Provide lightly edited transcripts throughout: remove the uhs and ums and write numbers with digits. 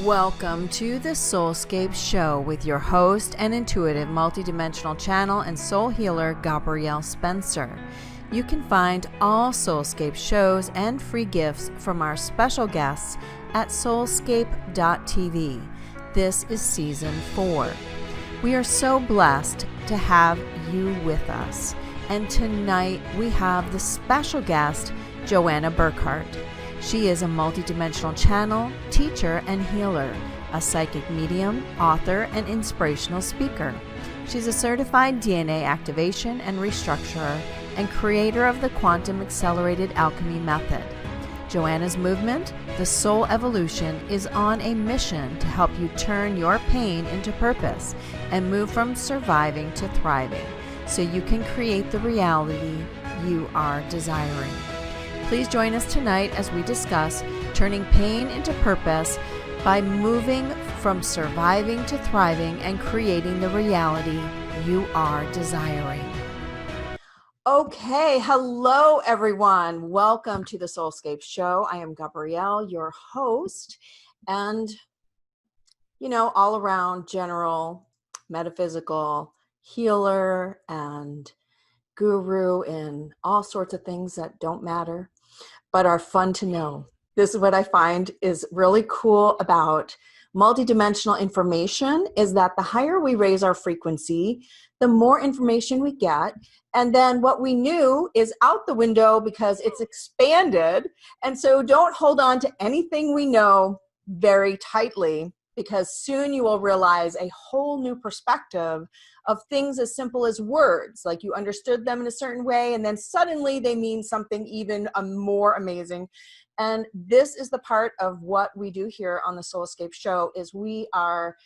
Welcome to the Soulscape Show with your host and intuitive multidimensional channel and soul healer, Gabrielle Spencer. You can find all Soulscape shows and free gifts from our special guests at soulscape.tv. This is season 4. We are so blessed to have you with us. And tonight we have the special guest, Johanna Burkhardt. She is a multidimensional channel, teacher, and healer, a psychic medium, author, and inspirational speaker. She's a certified DNA Activation and Restructurer and creator of the Quantum Accelerated Alchemy method. Johanna's movement, The Soul Evolution, is on a mission to help you turn your pain into purpose and move from surviving to thriving so you can create the reality you are desiring. Please join us tonight as we discuss turning pain into purpose by moving from surviving to thriving and creating the reality you are desiring. Okay, hello everyone. Welcome to the Soulscape Show. I am Gabrielle, your host, and all around general metaphysical healer and guru in all sorts of things that don't matter but are fun to know. This is what I find is really cool about multidimensional information, is that the higher we raise our frequency, the more information we get, and then what we knew is out the window because it's expanded. And so don't hold on to anything we know very tightly, because soon you will realize a whole new perspective of things as simple as words. Like you understood them in a certain way, and then suddenly they mean something even more amazing. And this is the part of what we do here on the Soulscape Show, is we are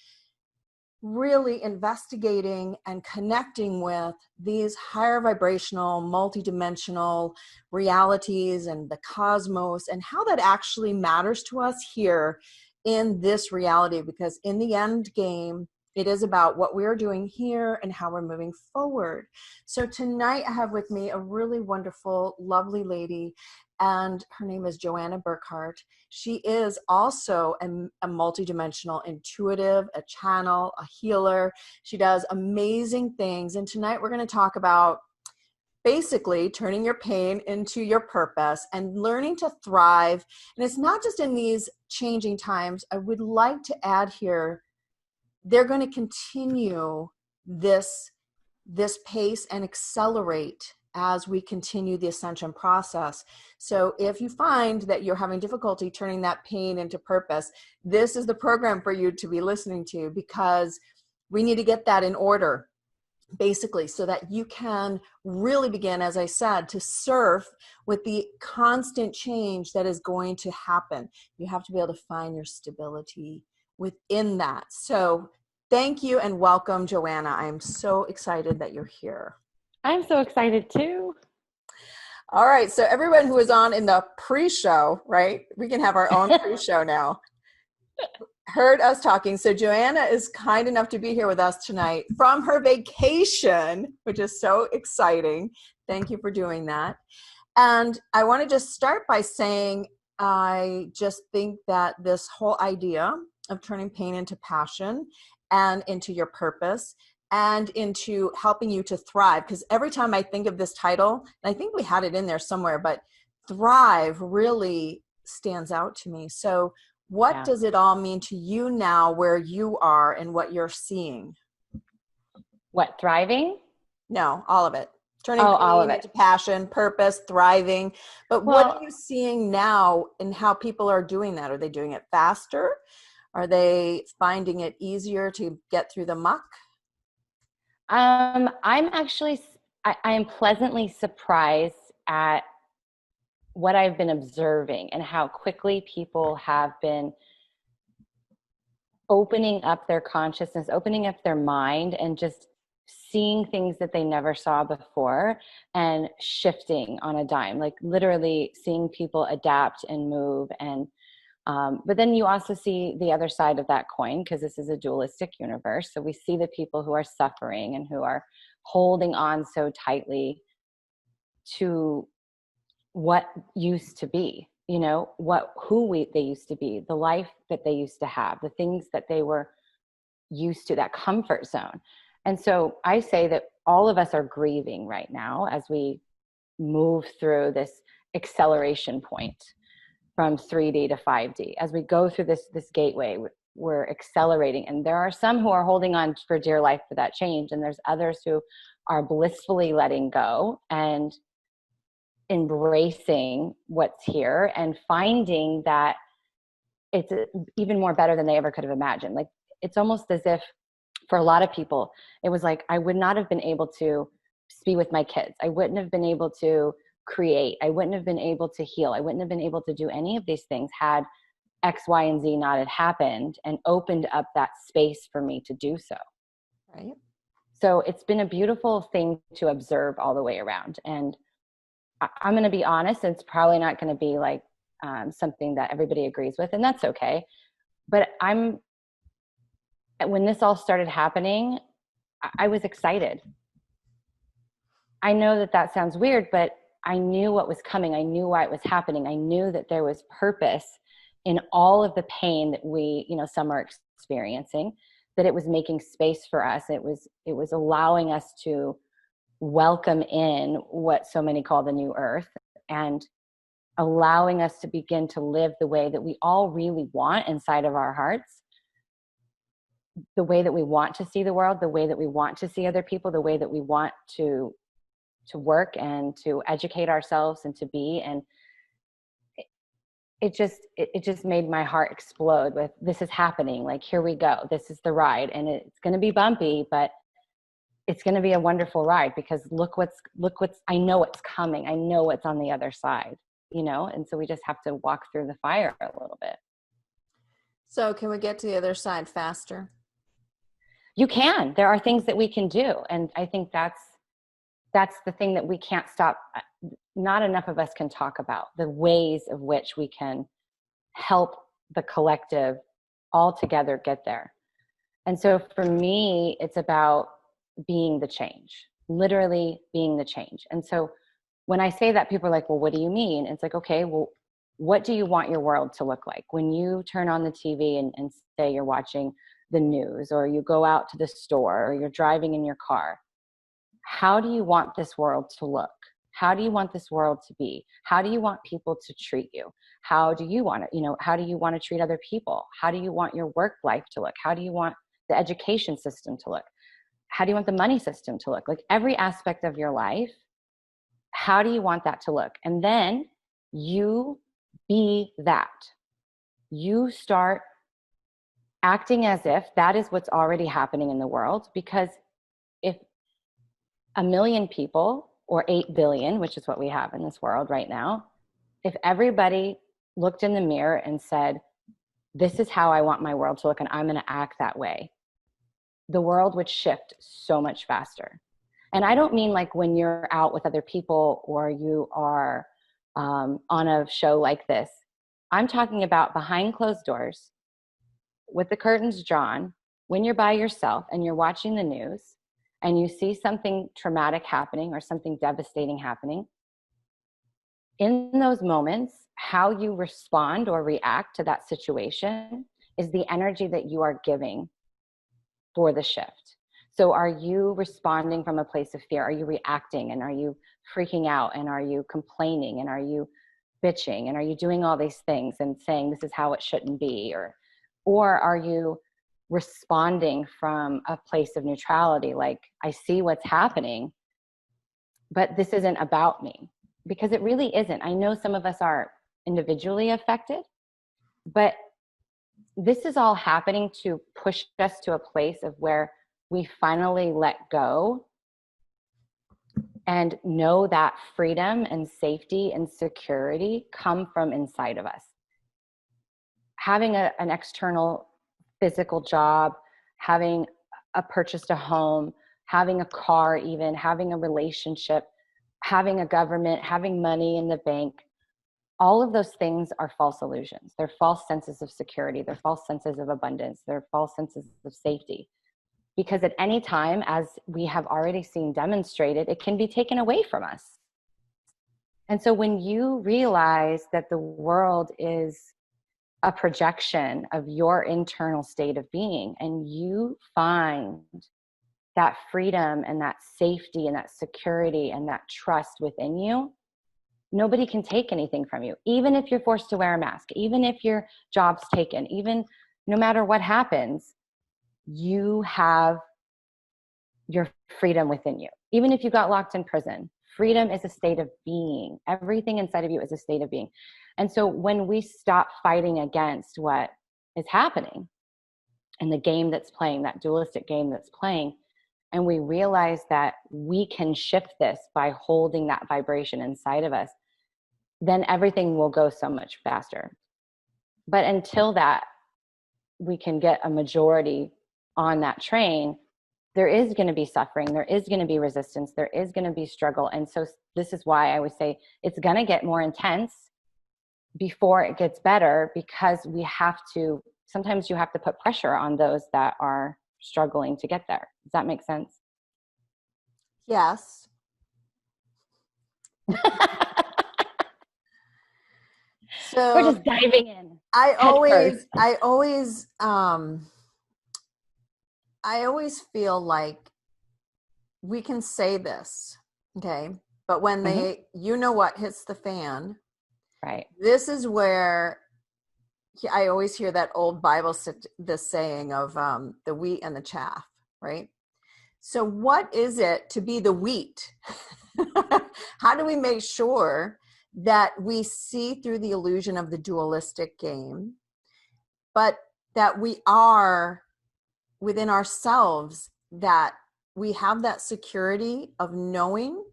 really investigating and connecting with these higher vibrational, multidimensional realities and the cosmos, and how that actually matters to us here in this reality, because in the end game, it is about what we're doing here and how we're moving forward. So tonight I have with me a really wonderful, lovely lady, and her name is Johanna Burkhardt. She is also a multidimensional intuitive, a channel, a healer. She does amazing things. And tonight we're going to talk about basically turning your pain into your purpose and learning to thrive. And it's not just in these changing times. I would like to add here, they're going to continue this pace and accelerate as we continue the ascension process. So if you find that you're having difficulty turning that pain into purpose, this is the program for you to be listening to, because we need to get that in order, basically, so that you can really begin, as I said, to surf with the constant change that is going to happen. You have to be able to find your stability within that. So thank you and welcome, Johanna. I'm so excited that you're here. I'm so excited too. All right. So everyone who was on in the pre-show, right? We can have our own pre-show now. Heard us talking. So Johanna is kind enough to be here with us tonight from her vacation, which is so exciting. Thank you for doing that. And I want to just start by saying, I just think that this whole idea of turning pain into passion and into your purpose and into helping you to thrive, because every time I think of this title, and I think we had it in there somewhere, but thrive really stands out to me. So what does it all mean to you now, where you are and what you're seeing? What, thriving? No, all of it. Turning all of pain it into passion, purpose, thriving. But what are you seeing now and how people are doing that? Are they doing it faster? Are they finding it easier to get through the muck? I am pleasantly surprised at what I've been observing and how quickly people have been opening up their consciousness, opening up their mind, and just seeing things that they never saw before and shifting on a dime, like literally seeing people adapt and move. And but then you also see the other side of that coin, because this is a dualistic universe. So we see the people who are suffering and who are holding on so tightly to what used to be, they used to be, the life that they used to have, the things that they were used to, that comfort zone. And so I say that all of us are grieving right now as we move through this acceleration point from 3D to 5D. As we go through this gateway, we're accelerating. And there are some who are holding on for dear life for that change. And there's others who are blissfully letting go and embracing what's here and finding that it's even more better than they ever could have imagined. Like, it's almost as if for a lot of people, it was like, I would not have been able to be with my kids. I wouldn't have been able to create. I wouldn't have been able to heal. I wouldn't have been able to do any of these things had X, Y, and Z not had happened and opened up that space for me to do so. Right. So it's been a beautiful thing to observe all the way around. And I'm going to be honest, it's probably not going to be like something that everybody agrees with, and that's okay. But when this all started happening, I was excited. I know that sounds weird, but I knew what was coming. I knew why it was happening. I knew that there was purpose in all of the pain that some are experiencing, that it was making space for us. It was allowing us to welcome in what so many call the new earth, and allowing us to begin to live the way that we all really want inside of our hearts, the way that we want to see the world, the way that we want to see other people, the way that we want to work and to educate ourselves and to be. And it just made my heart explode with, this is happening. Like, here we go. This is the ride, and it's going to be bumpy, but it's going to be a wonderful ride, because look what's, I know what's coming. I know what's on the other side, and so we just have to walk through the fire a little bit. So can we get to the other side faster? You can. There are things that we can do. And I think that's the thing that we can't stop. Not enough of us can talk about the ways of which we can help the collective all together get there. And so for me, it's about being the change, literally being the change. And so when I say that, people are like, well, what do you mean? It's like, okay, well, what do you want your world to look like? When you turn on the TV and say you're watching the news, or you go out to the store, or you're driving in your car, how do you want this world to look? How do you want this world to be? How do you want people to treat you? How do you want to, how do you want to treat other people? How do you want your work life to look? How do you want the education system to look? How do you want the money system to look? Like, every aspect of your life, how do you want that to look? And then you be that. You start acting as if that is what's already happening in the world. Because if 1 million people, or 8 billion, which is what we have in this world right now, if everybody looked in the mirror and said, this is how I want my world to look, and I'm going to act that way, the world would shift so much faster. And I don't mean like when you're out with other people, or you are on a show like this. I'm talking about behind closed doors, with the curtains drawn, when you're by yourself and you're watching the news and you see something traumatic happening or something devastating happening. In those moments, how you respond or react to that situation is the energy that you are giving for the shift. So are you responding from a place of fear? Are you reacting, and are you freaking out, and are you complaining, and are you bitching, and are you doing all these things and saying this is how it shouldn't be? Or are you responding from a place of neutrality, like, I see what's happening, but this isn't about me? Because it really isn't. I know some of us are individually affected, but this is all happening to push us to a place of where we finally let go and know that freedom and safety and security come from inside of us. Having an external physical job, having purchased a home, having a car, even having a relationship, having a government, having money in the bank, all of those things are false illusions. They're false senses of security. They're false senses of abundance. They're false senses of safety. Because at any time, as we have already seen demonstrated, it can be taken away from us. And so when you realize that the world is a projection of your internal state of being, and you find that freedom and that safety and that security and that trust within you, nobody can take anything from you. Even if you're forced to wear a mask, even if your job's taken, even no matter what happens, you have your freedom within you. Even if you got locked in prison, freedom is a state of being. Everything inside of you is a state of being. And so when we stop fighting against what is happening and the game that's playing, that dualistic game that's playing, and we realize that we can shift this by holding that vibration inside of us, then everything will go so much faster. But until that, we can get a majority on that train, there is going to be suffering, there is going to be resistance, there is going to be struggle. And so this is why I would say it's going to get more intense before it gets better, because we have to, sometimes you have to put pressure on those that are struggling to get there. Does that make sense? Yes. So we're just diving in. I always feel like we can say this, okay? But when they, you know what hits the fan, right? This is where I always hear that old Bible, the saying of the wheat and the chaff, right? So what is it to be the wheat? How do we make sure that we see through the illusion of the dualistic game, but that we are within ourselves, that we have that security of knowing,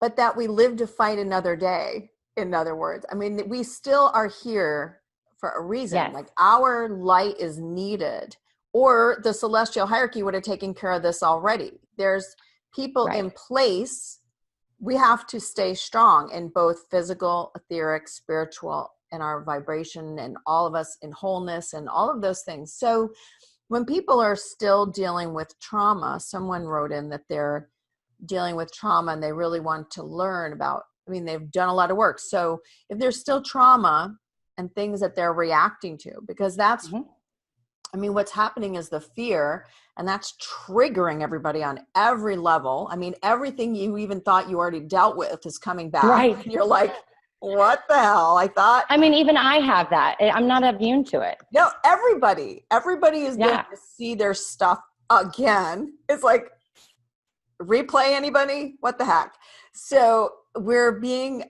but that we live to fight another day? In other words, I mean, we still are here for a reason. Yes. Like our light is needed, or the celestial hierarchy would have taken care of this already. There's people in place. We have to stay strong in both physical, etheric, spiritual, and our vibration, and all of us in wholeness and all of those things. So when people are still dealing with trauma, someone wrote in that they're dealing with trauma and they really want to learn about, I mean, they've done a lot of work. So if there's still trauma and things that they're reacting to, because that's, I mean, what's happening is the fear, and that's triggering everybody on every level. I mean, everything you even thought you already dealt with is coming back. Right. And you're like, what the hell? I mean, even I have that. I'm not immune to it. No, everybody is going to see their stuff again. It's like, replay anybody? What the heck? So we're being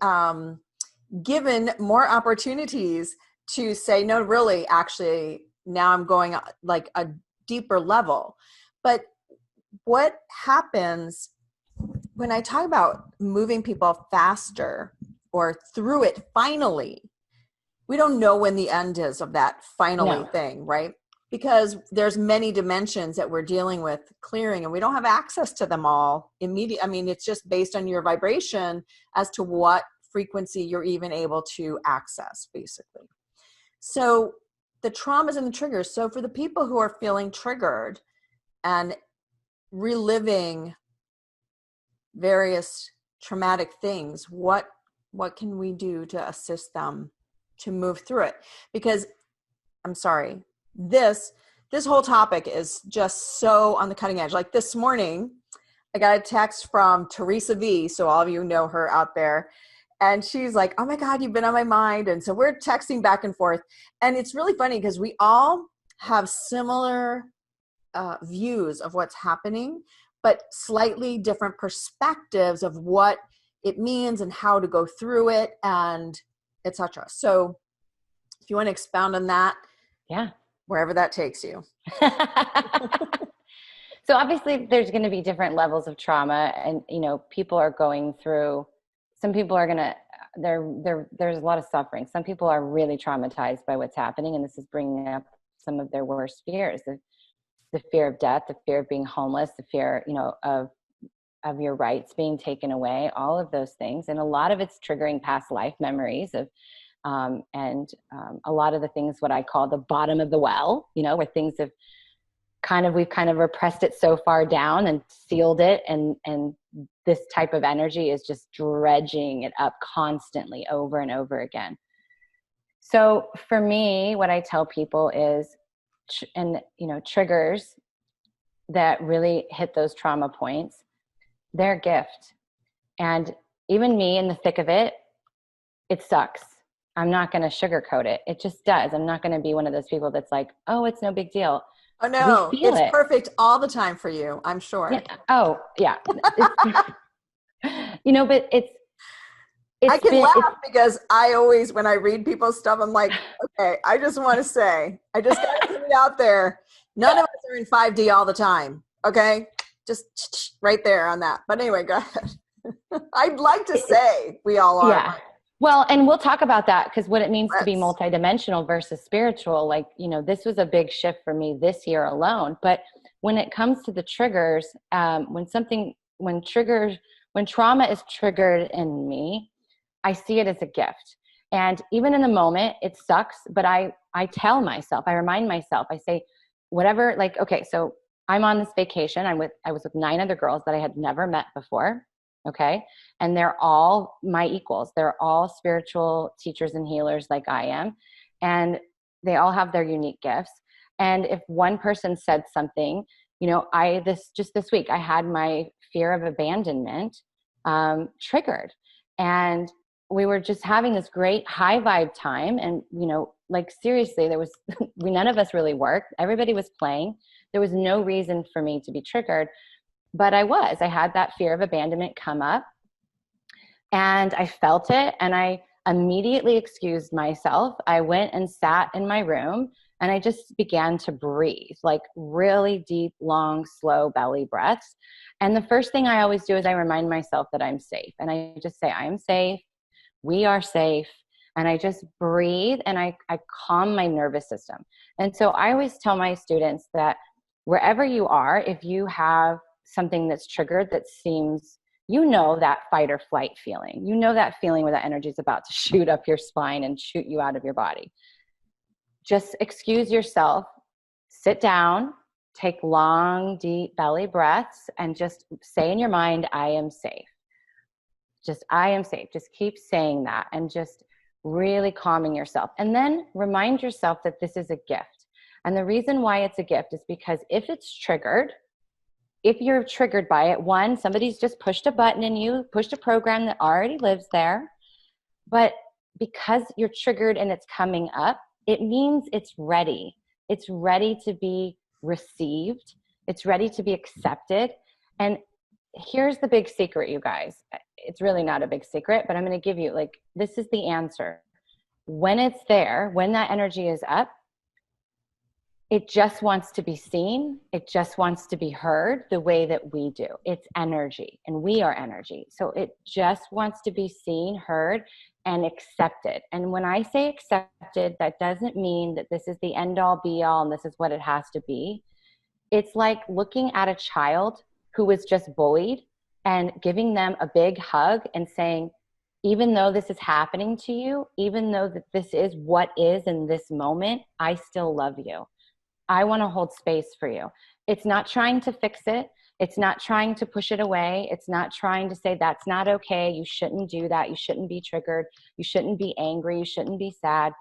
given more opportunities to say, no, really, actually, now I'm going like a deeper level. But what happens when I talk about moving people faster or through it finally? We don't know when the end is of that finally thing, right? Because there's many dimensions that we're dealing with clearing, and we don't have access to them all immediately. I mean, it's just based on your vibration as to what frequency you're even able to access, basically. So the traumas and the triggers. So for the people who are feeling triggered and reliving various traumatic things, what can we do to assist them to move through it? Because I'm sorry, this whole topic is just so on the cutting edge. Like this morning, I got a text from Teresa V. So all of you know her out there. And she's like, oh my God, you've been on my mind. And so we're texting back and forth. And it's really funny because we all have similar views of what's happening, but slightly different perspectives of what it means and how to go through it, and etc. So if you want to expound on that, wherever that takes you. So obviously there's going to be different levels of trauma, and people are going through, some people are going to, there's a lot of suffering. Some people are really traumatized by what's happening, and this is bringing up some of their worst fears, the fear of death, the fear of being homeless, the fear, of your rights being taken away, all of those things. And a lot of it's triggering past life memories of, a lot of the things, what I call the bottom of the well, where things have we've kind of repressed it so far down and sealed it. And this type of energy is just dredging it up constantly over and over again. So for me, what I tell people is, triggers that really hit those trauma points, they're a gift. And even me in the thick of it, it sucks. I'm not going to sugarcoat it. It just does. I'm not going to be one of those people that's like, oh, it's no big deal. Oh We no, feel it's it. perfect all the time for you, I'm sure. Yeah. Oh, yeah. But I it's can been, laugh because I always, when I read people's stuff, I'm like, okay, I just want to say, I just got to put it out there. None of us are in 5D all the time. Okay. Just right there on that. But anyway, go ahead. I'd like to say we all are. yeah. Well, and we'll talk about that, because what it means to be Let's. multidimensional versus spiritual, this was a big shift for me this year alone. But when it comes to the triggers, when trauma is triggered in me, I see it as a gift. And even in the moment, it sucks, but I tell myself, I remind myself, I say, whatever, okay, so I'm on this vacation. I was with 9 other girls that I had never met before. Okay. And they're all my equals. They're all spiritual teachers and healers like I am. And they all have their unique gifts. And if one person said something, this week, I had my fear of abandonment triggered. And we were just having this great high vibe time. And, seriously, there was, none of us really worked. Everybody was playing. There was no reason for me to be triggered. But I had that fear of abandonment come up, and I felt it, and I immediately excused myself. I went and sat in my room, and I just began to breathe, like really deep, long, slow belly breaths. And the first thing I always do is I remind myself that I'm safe. And I just say, I am safe. We are safe. And I just breathe, and I calm my nervous system. And so I always tell my students that wherever you are, if you have something that's triggered that seems, that fight or flight feeling, that feeling where that energy is about to shoot up your spine and shoot you out of your body, just excuse yourself, sit down, take long, deep belly breaths, and just say in your mind, I am safe. Just, I am safe. Just keep saying that, and just really calming yourself. And then remind yourself that this is a gift. And the reason why it's a gift is because if you're triggered by it, one, somebody's just pushed a button in you, pushed a program that already lives there. But because you're triggered and it's coming up, it means it's ready. It's ready to be received. It's ready to be accepted. And here's the big secret, you guys. It's really not a big secret, but I'm going to give you, this is the answer. When it's there, when that energy is up, it just wants to be seen. It just wants to be heard the way that we do. It's energy, and we are energy. So it just wants to be seen, heard, and accepted. And when I say accepted, that doesn't mean that this is the end all be all and this is what it has to be. It's like looking at a child who was just bullied and giving them a big hug and saying, even though this is happening to you, even though that this is what is in this moment, I still love you. I want to hold space for you. It's not trying to fix it. It's not trying to push it away. It's not trying to say that's not okay. You shouldn't do that. You shouldn't be triggered. You shouldn't be angry. You shouldn't be sad.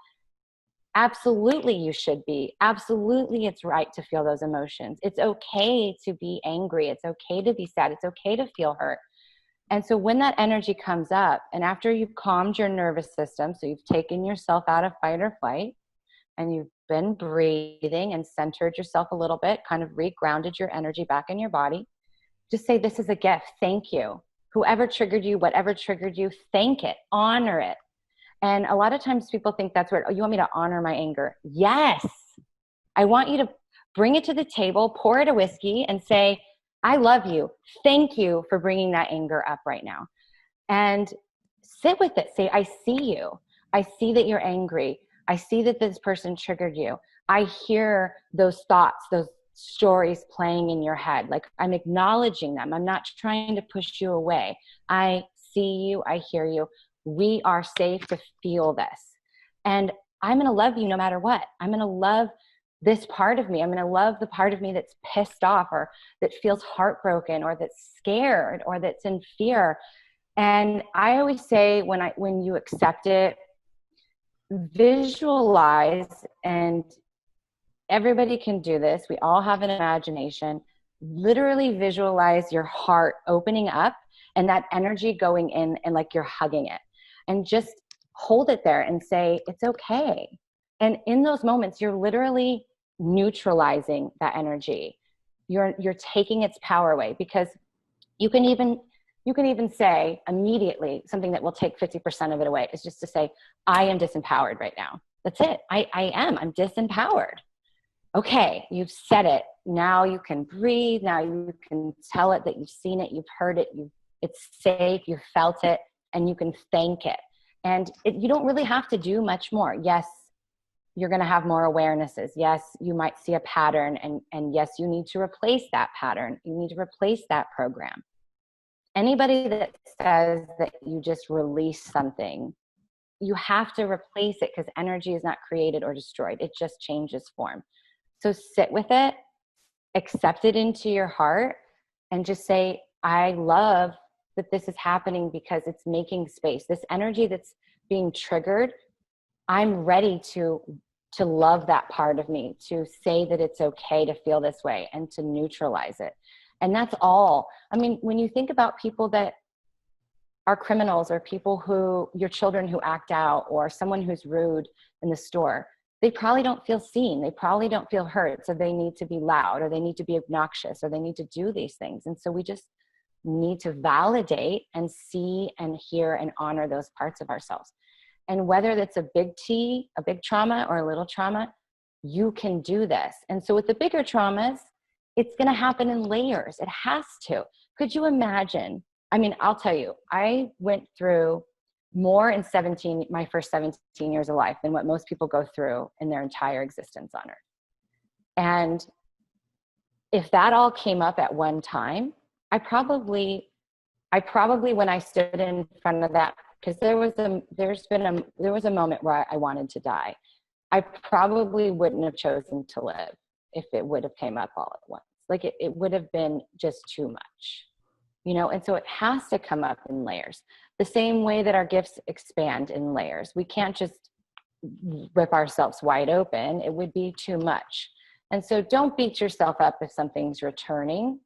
Absolutely, you should be. Absolutely, it's right to feel those emotions. It's okay to be angry. It's okay to be sad. It's okay to feel hurt. And so when that energy comes up, and after you've calmed your nervous system, so you've taken yourself out of fight or flight, and you've been breathing and centered yourself a little bit, kind of regrounded your energy back in your body, just say, this is a gift. Thank you. Whoever triggered you, whatever triggered you, thank it, honor it. And a lot of times people think that's weird. Oh, you want me to honor my anger? Yes. I want you to bring it to the table, pour it a whiskey, and say, I love you. Thank you for bringing that anger up right now. And sit with it. Say, I see you. I see that you're angry. I see that this person triggered you. I hear those thoughts, those stories playing in your head. Like, I'm acknowledging them. I'm not trying to push you away. I see you. I hear you. We are safe to feel this. And I'm going to love you no matter what. I'm going to love this part of me. I'm going to love the part of me that's pissed off, or that feels heartbroken, or that's scared, or that's in fear. And I always say, when you accept it, visualize, and everybody can do this. We all have an imagination. Literally visualize your heart opening up and that energy going in, and like you're hugging it, and just hold it there and say, it's okay. And in those moments, you're literally neutralizing that energy. You're taking its power away, because you can even say immediately something that will take 50% of it away, is just to say, I am disempowered right now. That's it. I'm disempowered. Okay, you've said it. Now you can breathe. Now you can tell it that you've seen it, you've heard it, it's safe, you've felt it, and you can thank it. And you don't really have to do much more. Yes, you're going to have more awarenesses. Yes, you might see a pattern, and yes, you need to replace that pattern. You need to replace that program. Anybody that says that you just release something, you have to replace it, because energy is not created or destroyed. It just changes form. So sit with it, accept it into your heart, and just say, I love that this is happening, because it's making space. This energy that's being triggered, I'm ready to love that part of me, to say that it's okay to feel this way, and to neutralize it. And that's all. I mean, when you think about people that are criminals, or your children who act out, or someone who's rude in the store, they probably don't feel seen. They probably don't feel heard. So they need to be loud, or they need to be obnoxious, or they need to do these things. And so we just need to validate and see and hear and honor those parts of ourselves. And whether that's a big T, a big trauma, or a little trauma, you can do this. And so with the bigger traumas, it's going to happen in layers. It has to. Could you imagine? I mean, I'll tell you, I went through more in my first 17 years of life than what most people go through in their entire existence on earth. And if that all came up at one time, I probably, when I stood in front of that, because there was a moment where I wanted to die, I probably wouldn't have chosen to live if it would have came up all at once. Like it would have been just too much, and so it has to come up in layers. The same way that our gifts expand in layers. We can't just rip ourselves wide open. It would be too much. And so don't beat yourself up if something's returning.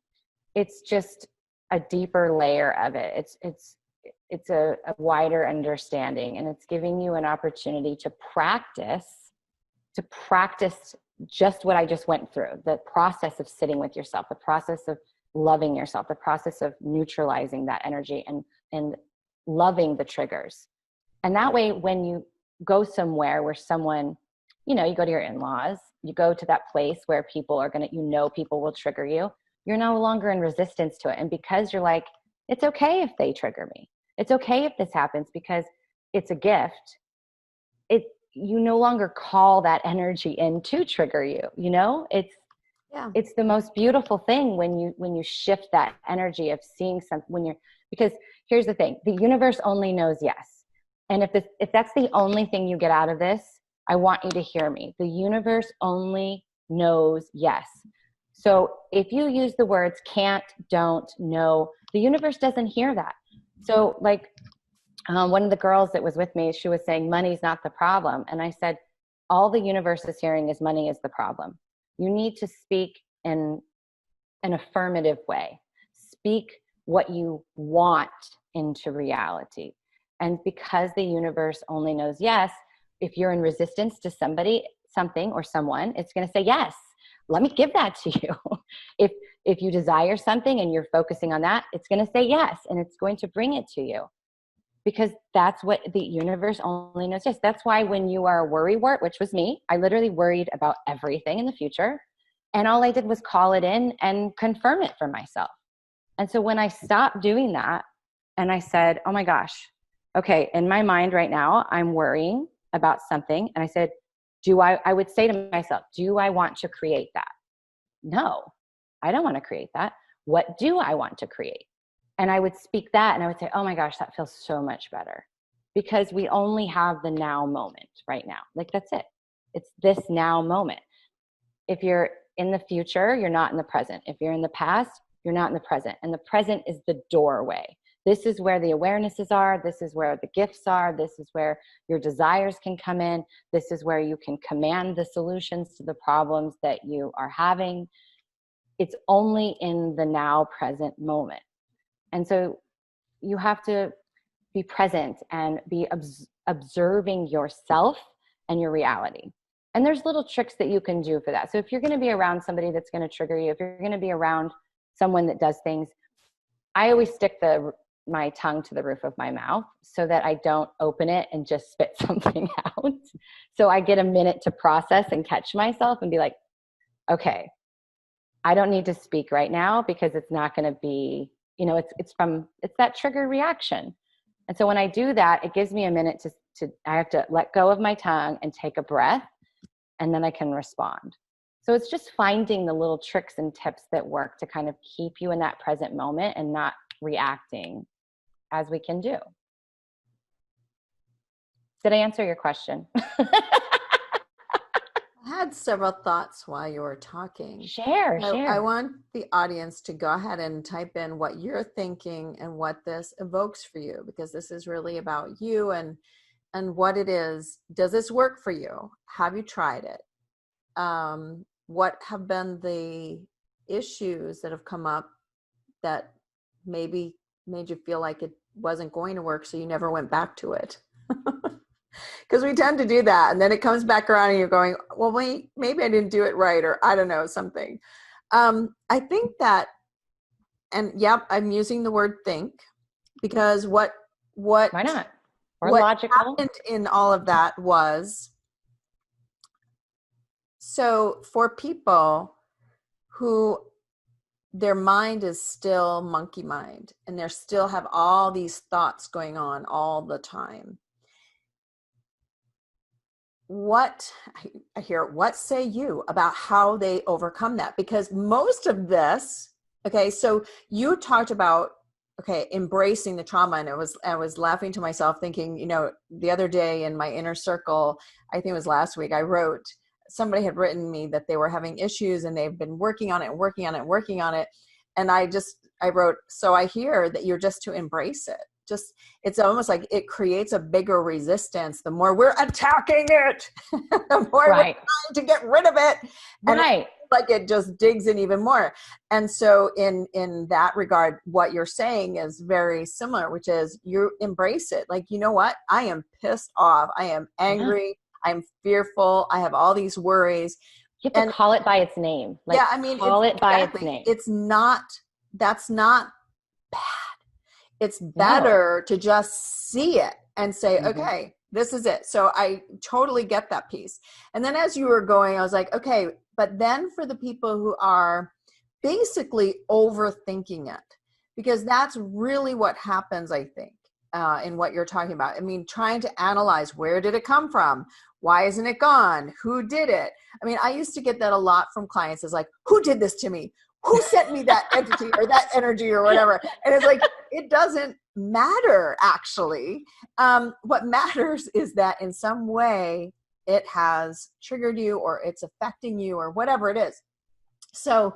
It's just a deeper layer of it. It's a wider understanding, and it's giving you an opportunity to practice just what I just went through, the process of sitting with yourself, the process of loving yourself, the process of neutralizing that energy and loving the triggers. And that way, when you go somewhere where someone, you go to your in-laws, you go to that place where people are people will trigger you, you're no longer in resistance to it. And because you're like, it's okay if they trigger me. It's okay if this happens, because it's a gift. You no longer call that energy in to trigger you. It's the most beautiful thing when you shift that energy of seeing something, because here's the thing, the universe only knows yes. And if that's the only thing you get out of this, I want you to hear me. The universe only knows yes. So if you use the words can't, don't, no, the universe doesn't hear that. So like one of the girls that was with me, she was saying money's not the problem. And I said, all the universe is hearing is money is the problem. You need to speak in an affirmative way. Speak what you want into reality. And because the universe only knows yes, if you're in resistance to somebody, something, or someone, it's going to say, yes, let me give that to you. If you desire something and you're focusing on that, it's going to say yes, and it's going to bring it to you. Because that's what the universe only knows. Yes, that's why when you are a worrywart, which was me, I literally worried about everything in the future. And all I did was call it in and confirm it for myself. And so when I stopped doing that and I said, oh my gosh, okay, in my mind right now, I'm worrying about something. And I said, I would say to myself, do I want to create that? No, I don't want to create that. What do I want to create? And I would speak that and I would say, oh my gosh, that feels so much better, because we only have the now moment right now. Like that's it. It's this now moment. If you're in the future, you're not in the present. If you're in the past, you're not in the present. And the present is the doorway. This is where the awarenesses are. This is where the gifts are. This is where your desires can come in. This is where you can command the solutions to the problems that you are having. It's only in the now present moment. And so you have to be present and be observing yourself and your reality. And there's little tricks that you can do for that. So if you're going to be around somebody that's going to trigger you, if you're going to be around someone that does things, I always stick my tongue to the roof of my mouth so that I don't open it and just spit something out. So I get a minute to process and catch myself and be like, okay, I don't need to speak right now because it's not going to be, it's that trigger reaction. And so when I do that, it gives me a minute I have to let go of my tongue and take a breath, and then I can respond. So it's just finding the little tricks and tips that work to kind of keep you in that present moment and not reacting as we can do. Did I answer your question? I had several thoughts while you were talking. Share. I want the audience to go ahead and type in what you're thinking and what this evokes for you, because this is really about you and what it is. Does this work for you? Have you tried it? What have been the issues that have come up that maybe made you feel like it wasn't going to work, so you never went back to it? Because we tend to do that, and then it comes back around and you're going, well, wait, maybe I didn't do it right, or I don't know, something. I think that, and yep, I'm using the word think, because why not? Or what logical. happened in all of that was, so for people who their mind is still monkey mind and they still have all these thoughts going on all the time, what say you about how they overcome that? Because most of this, okay, so you talked about, okay, embracing the trauma, and I was laughing to myself thinking, the other day in my inner circle, I think it was last week, somebody had written me that they were having issues and they've been working on it. And I wrote, so I hear that you're just to embrace it. Just, it's almost like it creates a bigger resistance. The more we're attacking it, the more we're trying to get rid of it. And like it just digs in even more. And so in that regard, what you're saying is very similar, which is you embrace it. Like, you know what? I am pissed off. I am angry. Yeah. I'm fearful. I have all these worries. You have to call it by its name. Call it by its name. That's not bad. It's better to just see it and say, okay, this is it. So I totally get that piece. And then as you were going, I was like, okay, but then for the people who are basically overthinking it, because that's really what happens, I think, in what you're talking about. I mean, trying to analyze, where did it come from? Why isn't it gone? Who did it? I mean, I used to get that a lot from clients. Is like, who did this to me? Who sent me that entity or that energy or whatever? And it's like, it doesn't matter, actually. What matters is that in some way it has triggered you, or it's affecting you, or whatever it is. So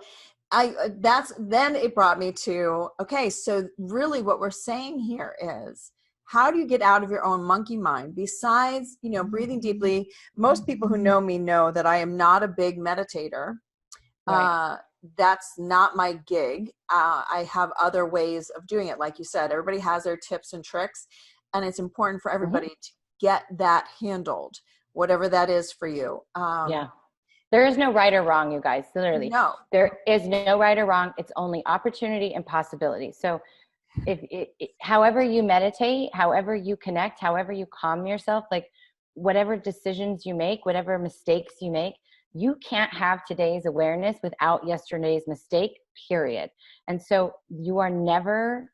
then it brought me to, okay, so really what we're saying here is, how do you get out of your own monkey mind? Besides, breathing deeply. Most people who know me know that I am not a big meditator. Right. That's not my gig. I have other ways of doing it. Like you said, everybody has their tips and tricks, and it's important for everybody to get that handled, whatever that is for you. There is no right or wrong, you guys. Literally, no. There is no right or wrong. It's only opportunity and possibility. So however you meditate, however you connect, however you calm yourself, like whatever decisions you make, whatever mistakes you make, you can't have today's awareness without yesterday's mistake, period. And so you are never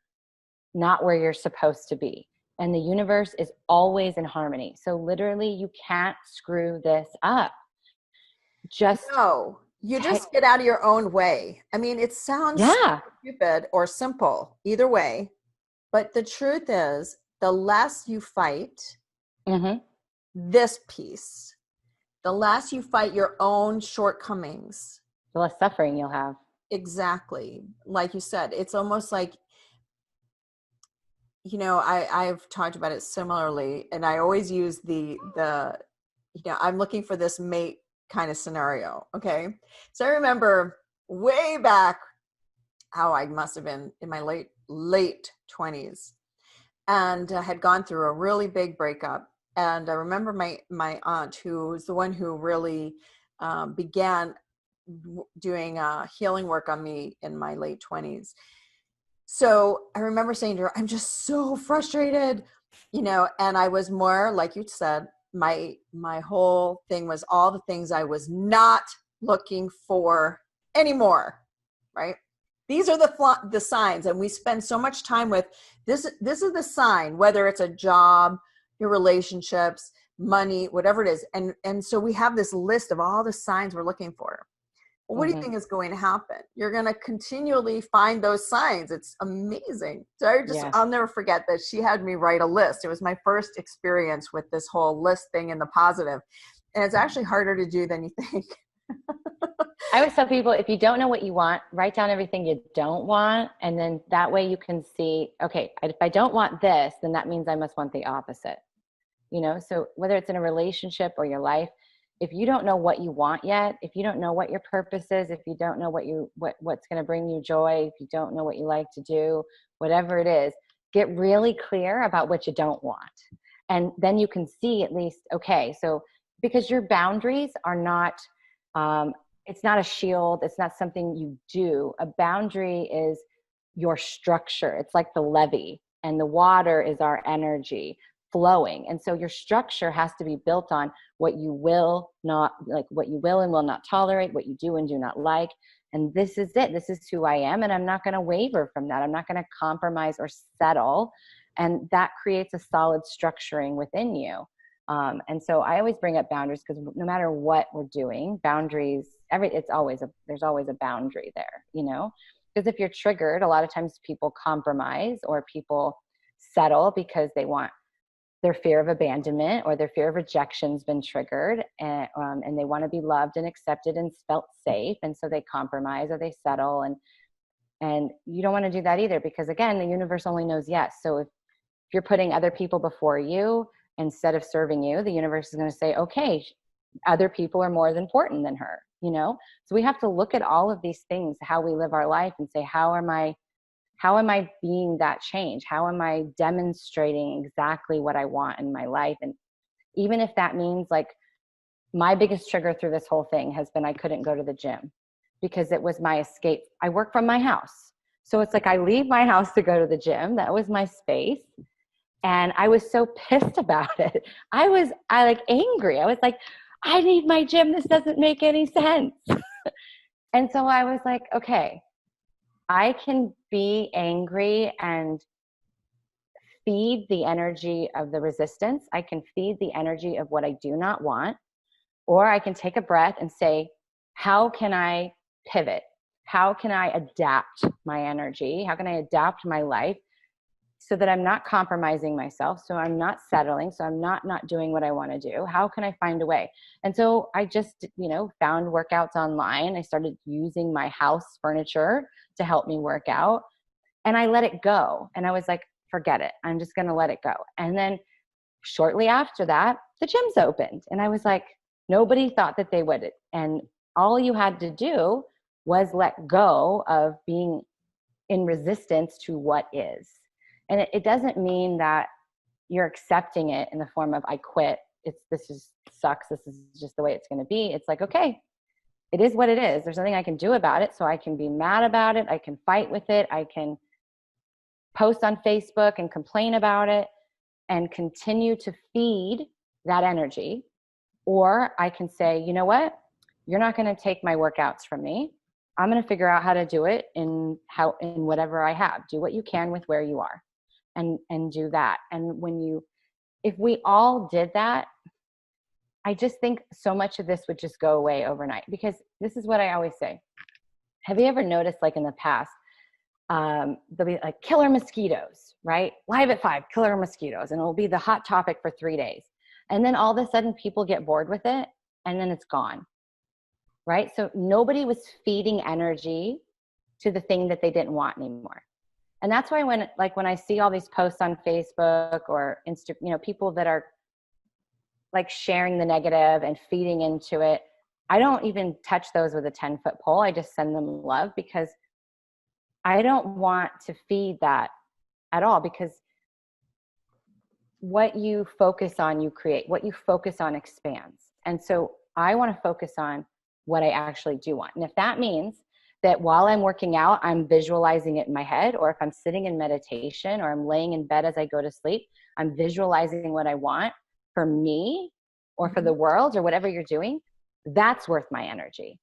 not where you're supposed to be. And the universe is always in harmony. So literally you can't screw this up. Just get out of your own way. I mean, it sounds stupid or simple, either way. But the truth is, the less you fight this piece, The less you fight your own shortcomings. The less suffering you'll have. Exactly. Like you said, it's almost like, I've talked about it similarly, and I always use I'm looking for this mate kind of scenario. Okay. So I remember way back how I must have been in my late 20s, and I had gone through a really big breakup. And I remember my aunt, who was the one who really began doing healing work on me in my late 20s. So I remember saying to her, I'm just so frustrated, and I was more, like you said, my whole thing was all the things I was not looking for anymore, right? These are the signs, and we spend so much time with this. This is the sign, whether it's a job, your relationships, money, whatever it is. And so we have this list of all the signs we're looking for. Well, what do you think is going to happen? You're going to continually find those signs. It's amazing. So I'll never forget that she had me write a list. It was my first experience with this whole list thing in the positive. And it's actually harder to do than you think. I always tell people, if you don't know what you want, write down everything you don't want. And then that way you can see, okay, if I don't want this, then that means I must want the opposite. So whether it's in a relationship or your life, if you don't know what you want yet, if you don't know what your purpose is, if you don't know what's going to bring you joy, if you don't know what you like to do, whatever it is, get really clear about what you don't want. And then you can see at least, okay, so because your boundaries are not, it's not a shield. It's not something you do. A boundary is your structure. It's like the levee, and the water is our energy flowing. And so your structure has to be built on what you will not, like what you will and will not tolerate, what you do and do not like. And this is it. This is who I am. And I'm not going to waver from that. I'm not going to compromise or settle. And that creates a solid structuring within you. And so I always bring up boundaries, because no matter what we're doing, boundaries, there's always a boundary there, because if you're triggered, a lot of times people compromise or people settle because they want their fear of abandonment or their fear of rejection's been triggered, and they want to be loved and accepted and felt safe. And so they compromise or they settle, and you don't want to do that either, because again, the universe only knows yes. So if you're putting other people before you instead of serving you, the universe is going to say, okay, other people are more important than her, So we have to look at all of these things, how we live our life, and say, how am I being that change? How am I demonstrating exactly what I want in my life? And even if that means, like, my biggest trigger through this whole thing has been I couldn't go to the gym because it was my escape. I work from my house. So it's like I leave my house to go to the gym. That was my space. And I was so pissed about it. I like angry. I was like, I need my gym. This doesn't make any sense. And so I was like, okay, I can be angry and feed the energy of the resistance. I can feed the energy of what I do not want. Or I can take a breath and say, how can I pivot? How can I adapt my energy? How can I adapt my life so that I'm not compromising myself, so I'm not settling, so I'm not doing what I want to do? How can I find a way? And so I just, found workouts online. I started using my house furniture to help me work out, and I let it go. And I was like, forget it. I'm just going to let it go. And then shortly after that, the gyms opened, and I was like, nobody thought that they would. And all you had to do was let go of being in resistance to what is. And it doesn't mean that you're accepting it in the form of I quit. This sucks. This is just the way it's going to be. It's like, okay, it is what it is. There's nothing I can do about it. So I can be mad about it. I can fight with it. I can post on Facebook and complain about it and continue to feed that energy. Or I can say, you know what? You're not going to take my workouts from me. I'm going to figure out how to do it in whatever I have. Do what you can with where you are. And do that. And if we all did that, I just think so much of this would just go away overnight, because this is what I always say. Have you ever noticed, like in the past, there'll be like killer mosquitoes, right? Live at 5, killer mosquitoes. And it'll be the hot topic for 3 days. And then all of a sudden people get bored with it and then it's gone. Right? So nobody was feeding energy to the thing that they didn't want anymore. And that's why when I see all these posts on Facebook or Insta, people that are like sharing the negative and feeding into it, I don't even touch those with a 10-foot pole. I just send them love, because I don't want to feed that at all, because what you focus on, you create. What you focus on expands. And so I want to focus on what I actually do want. And if that means that while I'm working out, I'm visualizing it in my head, or if I'm sitting in meditation, or I'm laying in bed as I go to sleep, I'm visualizing what I want for me or for the world or whatever you're doing, that's worth my energy.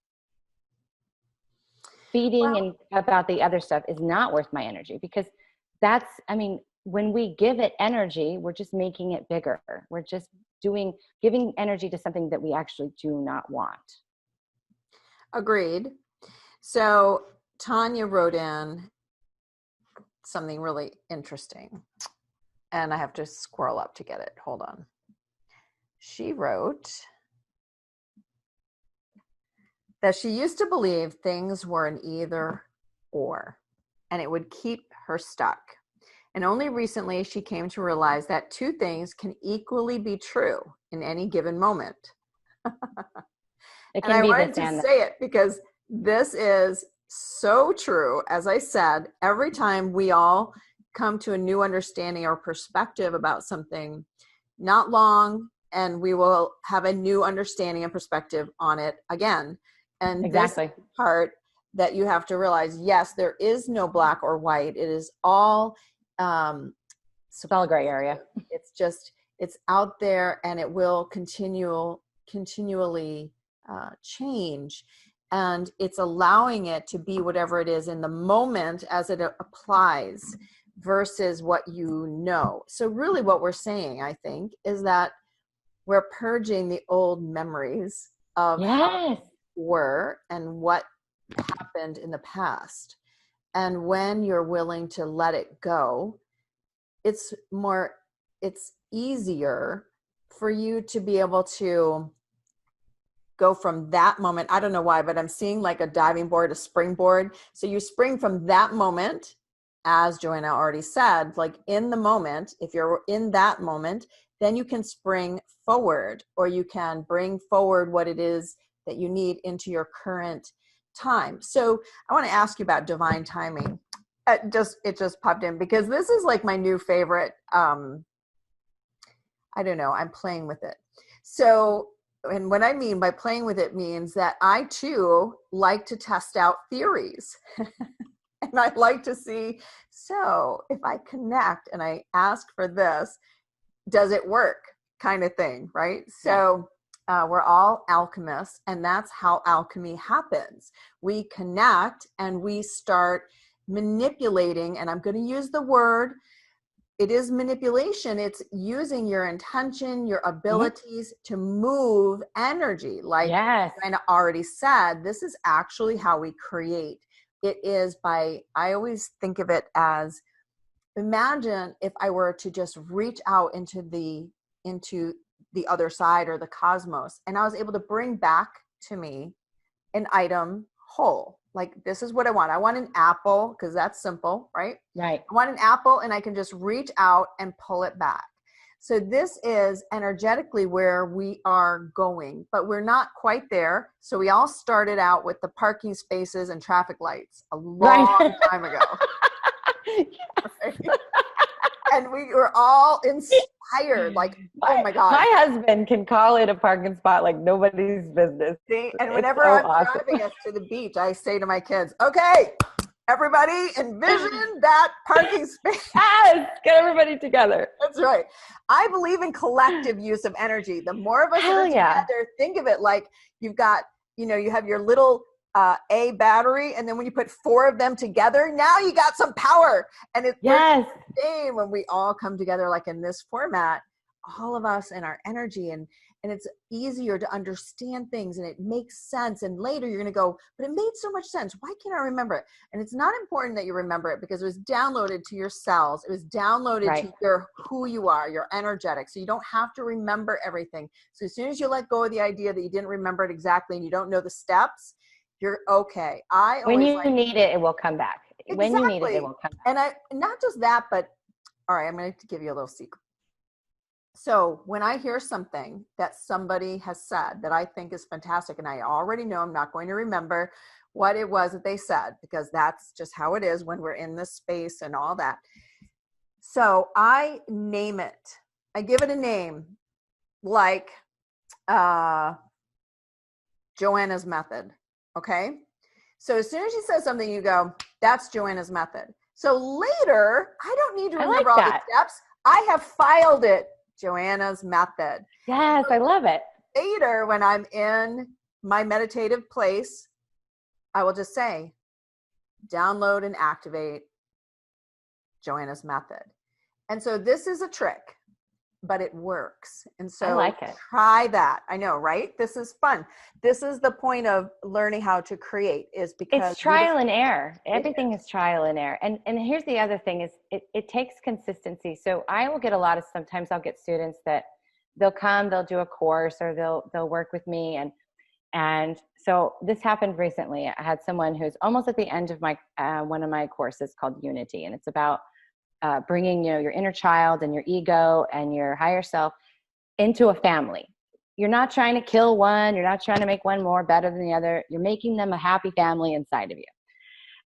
Feeding and about the other stuff is not worth my energy, because when we give it energy, we're just making it bigger. We're just giving energy to something that we actually do not want. Agreed. So Tanya wrote in something really interesting, and I have to scroll up to get it. Hold on. She wrote that she used to believe things were an either or, and it would keep her stuck. And only recently she came to realize that two things can equally be true in any given moment. It can and I be wanted this to and say it because this is so true. As I said, every time we all come to a new understanding or perspective about something, not long, and we will have a new understanding and perspective on it again. And exactly. This part that you have to realize, yes, there is no black or white. It is all it's all a gray area. It's out there, and it will continually change, and it's allowing it to be whatever it is in the moment as it applies versus what you know. So really what we're saying, I think, is that we're purging the old memories of how we were and what happened in the past. And when you're willing to let it go, it's easier for you to be able to go from that moment. I don't know why, but I'm seeing like a diving board, a springboard. So you spring from that moment, as Johanna already said, like in the moment. If you're in that moment, then you can spring forward, or you can bring forward what it is that you need into your current time. So I want to ask you about divine timing. It just popped in because this is like my new favorite. I don't know. I'm playing with it. So, and what I mean by playing with it means that I too like to test out theories. And I like to see, so if I connect and I ask for this, does it work, kind of thing, right? So we're all alchemists, and that's how alchemy happens. We connect and we start manipulating, and I'm going to use the word, it is manipulation. It's using your intention, your abilities to move energy. Like I already said, this is actually how we create. It is I always think of it as, imagine if I were to just reach out into the other side or the cosmos, and I was able to bring back to me an item whole. Like, this is what I want. I want an apple, because that's simple, right? Right. I want an apple, and I can just reach out and pull it back. So this is energetically where we are going, but we're not quite there. So we all started out with the parking spaces and traffic lights a long time ago. Right? And we were all inspired, like, oh my God. My husband can call it a parking spot like nobody's business. See? And whenever I'm driving us to the beach, I say to my kids, okay, everybody envision that parking space. Yes, get everybody together. That's right. I believe in collective use of energy. The more of us that are together, think of it like you've got, you have your little A battery, and then when you put 4 of them together, now you got some power. And it's the same when we all come together, like in this format, all of us and our energy, and and it's easier to understand things and it makes sense. And later you're going to go, but it made so much sense. Why can't I remember it? And it's not important that you remember it because it was downloaded to your cells. It was downloaded to your who you are, your energetic. So you don't have to remember everything. So as soon as you let go of the idea that you didn't remember it exactly and you don't know the steps, you're okay. When you need it, it will come back. Exactly. When you need it, it will come back. And not just that, but all right, I'm going to give you a little secret. So when I hear something that somebody has said that I think is fantastic, and I already know I'm not going to remember what it was that they said, because that's just how it is when we're in this space and all that. So I name it. I give it a name, like Johanna's method. Okay. So as soon as she says something, you go, that's Johanna's method. So later, I don't need to remember all the steps. I have filed it, Johanna's method. Yes, I love it. Later, when I'm in my meditative place, I will just say, download and activate Johanna's method. And so this is a trick, but it works. And so I like it. Try that. I know, right? This is fun. This is the point of learning how to create, is because it's trial and error. Everything is trial and error. And here's the other thing is it takes consistency. So I will get sometimes I'll get students that they'll come, they'll do a course, or they'll work with me. And so this happened recently. I had someone who's almost at the end of my one of my courses called Unity. And it's about bringing, your inner child and your ego and your higher self into a family. You're not trying to kill one. You're not trying to make one more better than the other. You're making them a happy family inside of you.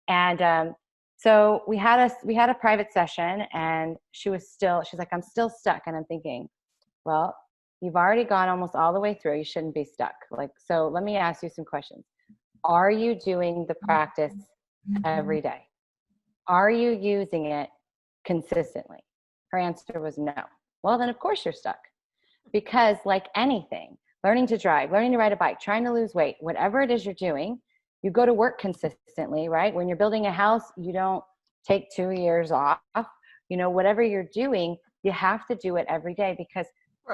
And so we had a private session, and she's like, I'm still stuck. And I'm thinking, well, you've already gone almost all the way through. You shouldn't be stuck. So let me ask you some questions. Are you doing the practice every day? Are you using it consistently? Her answer was no. Well, then of course you're stuck. Because like anything, learning to drive, learning to ride a bike, trying to lose weight, whatever it is you're doing, you go to work consistently, right? When you're building a house, you don't take 2 years off. Whatever you're doing, you have to do it every day, because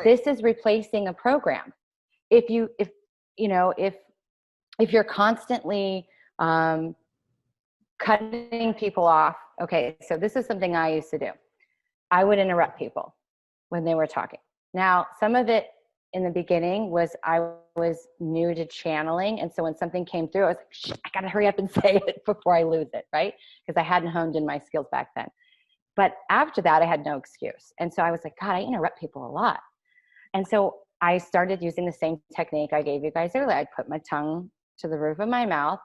this is replacing a program. If you're constantly cutting people off, okay, so this is something I used to do. I would interrupt people when they were talking. Now, some of it in the beginning was I was new to channeling. And so when something came through, I was like, shit, I got to hurry up and say it before I lose it, right? Because I hadn't honed in my skills back then. But after that, I had no excuse. And so I was like, God, I interrupt people a lot. And so I started using the same technique I gave you guys earlier. I'd put my tongue to the roof of my mouth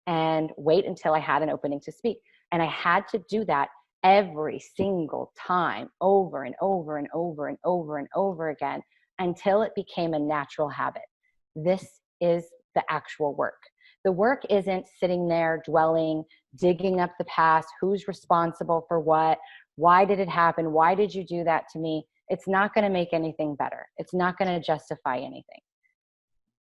and wait until I had an opening to speak. And I had to do that every single time, over and over and over and over and over again, until it became a natural habit. This is the actual work. The work isn't sitting there dwelling, digging up the past, who's responsible for what, why did it happen, why did you do that to me? It's not going to make anything better. It's not going to justify anything.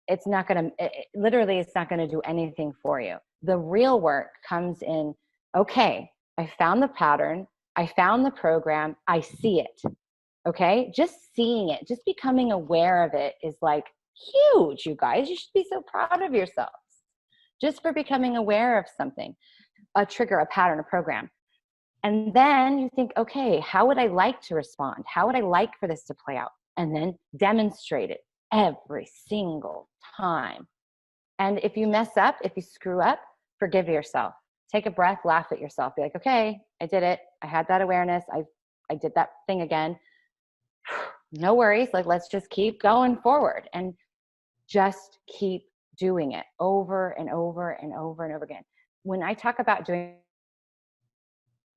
It's not going to, literally, it's not going to do anything for you. The real work comes in, okay, I found the pattern, I found the program, I see it. Okay, just seeing it, just becoming aware of it is like huge, you guys. You should be so proud of yourselves just for becoming aware of something, a trigger, a pattern, a program. And then you think, okay, how would I like to respond? How would I like for this to play out? And then demonstrate it every single time. And if you mess up, if you screw up, forgive yourself. Take a breath, laugh at yourself. Be like, okay, I did it. I had that awareness. I did that thing again. No worries. Let's just keep going forward and just keep doing it over and over and over and over again. When I talk about doing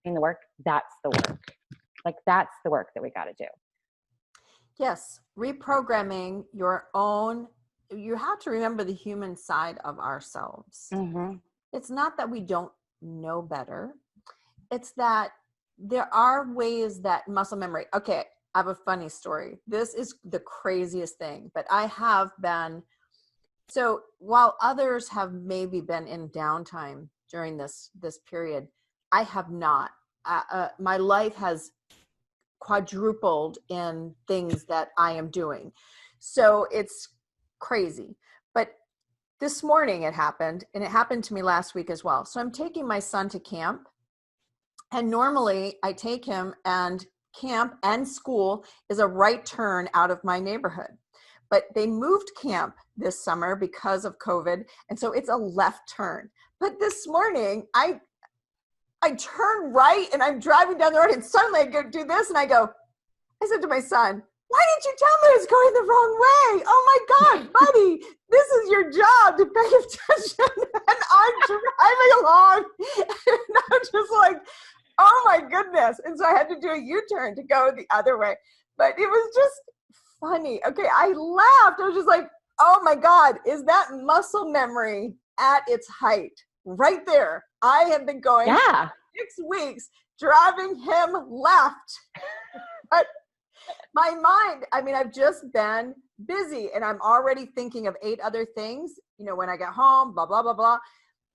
the work, that's the work. That's the work that we got to do. Yes. Reprogramming your own. You have to remember the human side of ourselves. Mm-hmm. It's not that we don't know better. It's that there are ways that muscle memory. Okay, I have a funny story. This is the craziest thing, but I have been. So while others have maybe been in downtime during this period, I have not. My life has quadrupled in things that I am doing. So it's crazy. But this morning it happened, and it happened to me last week as well. So I'm taking my son to camp, and normally I take him, and camp and school is a right turn out of my neighborhood. But they moved camp this summer because of COVID, and so it's a left turn. But this morning I turn right and I'm driving down the road, and suddenly I go do this, and I said to my son, why didn't you tell me I was going the wrong way? Oh my God, buddy, this is your job to pay attention. And I'm driving along and I'm just like, oh my goodness. And so I had to do a U-turn to go the other way. But it was just funny. Okay, I laughed. I was just like, oh my God, is that muscle memory at its height? Right there. I have been going 6 weeks driving him left. But my mind, I mean, I've just been busy, and I'm already thinking of 8 other things, when I get home, blah, blah, blah, blah.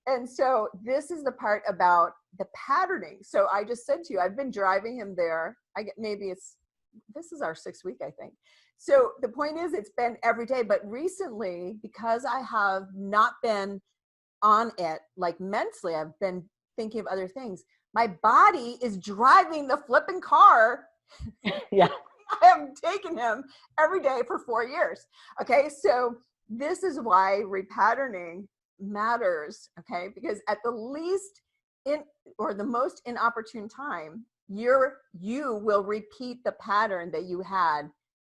And so this is the part about the patterning. So I just said to you, I've been driving him there. This is our 6th week, I think. So the point is, it's been every day, but recently, because I have not been on it, like mentally, I've been thinking of other things. My body is driving the flipping car. Yeah. I have taken him every day for 4 years. Okay. So this is why repatterning matters. Okay. Because at the least or the most inopportune time, you will repeat the pattern that you had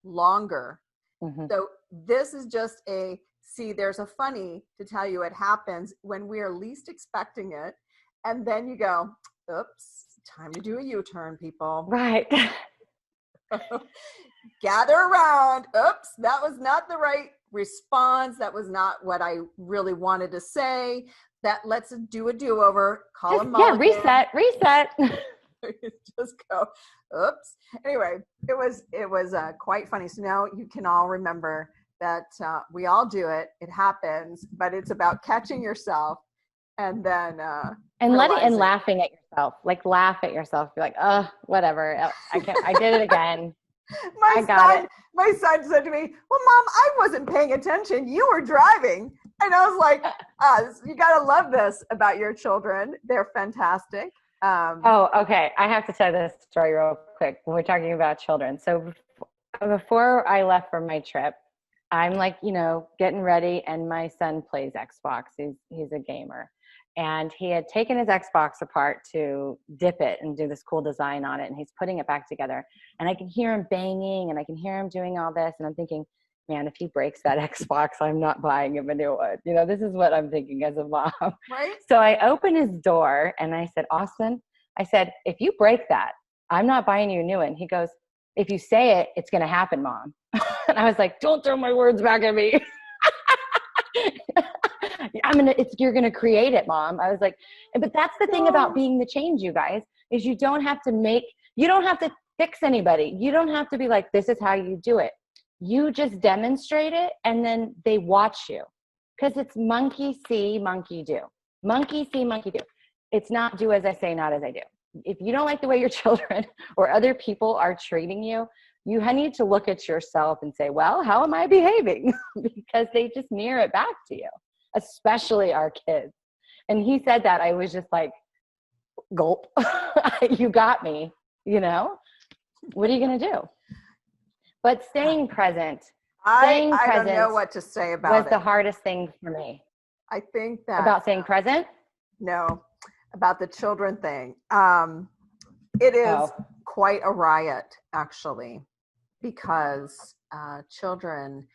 longer. Mm-hmm. So this is just there's a funny to tell you, it happens when we are least expecting it. And then you go, oops, time to do a U-turn, people. Right. Gather around. Oops, that was not the right response. That was not what I really wanted to say. Let's do a do-over. Call a mulligan. Yeah, reset. Just go, oops. Anyway, it was quite funny. So now you can all remember that we all do it. It happens, but it's about catching yourself and then and laughing at yourself. Like, laugh at yourself. Be like, oh, whatever. I did it again. My son said to me, well, Mom, I wasn't paying attention. You were driving. And I was like, you got to love this about your children. They're fantastic. Okay. I have to tell this story real quick when we're talking about children. So before I left for my trip, I'm like, getting ready, and my son plays Xbox. He's a gamer. And he had taken his Xbox apart to dip it and do this cool design on it. And he's putting it back together. And I can hear him banging, and I can hear him doing all this. And I'm thinking, man, if he breaks that Xbox, I'm not buying him a new one. This is what I'm thinking as a mom. Right. So I opened his door and I said, Austin, if you break that, I'm not buying you a new one. He goes, if you say it, it's going to happen, Mom. And I was like, don't throw my words back at me. You're going to create it, Mom. I was like, but that's the thing about being the change, you guys, is you don't have to fix anybody. You don't have to be like, this is how you do it. You just demonstrate it, and then they watch you, because it's monkey see, monkey do. Monkey see, monkey do. It's not do as I say, not as I do. If you don't like the way your children or other people are treating you, you need to look at yourself and say, well, how am I behaving? Because they just mirror it back to you, especially our kids. And he said that, I was just like, gulp. You got me, what are you going to do? But staying present. I don't know what to say about it. Was the hardest thing for me. I think that. About staying present? No, about the children thing. It is quite a riot, actually, because children,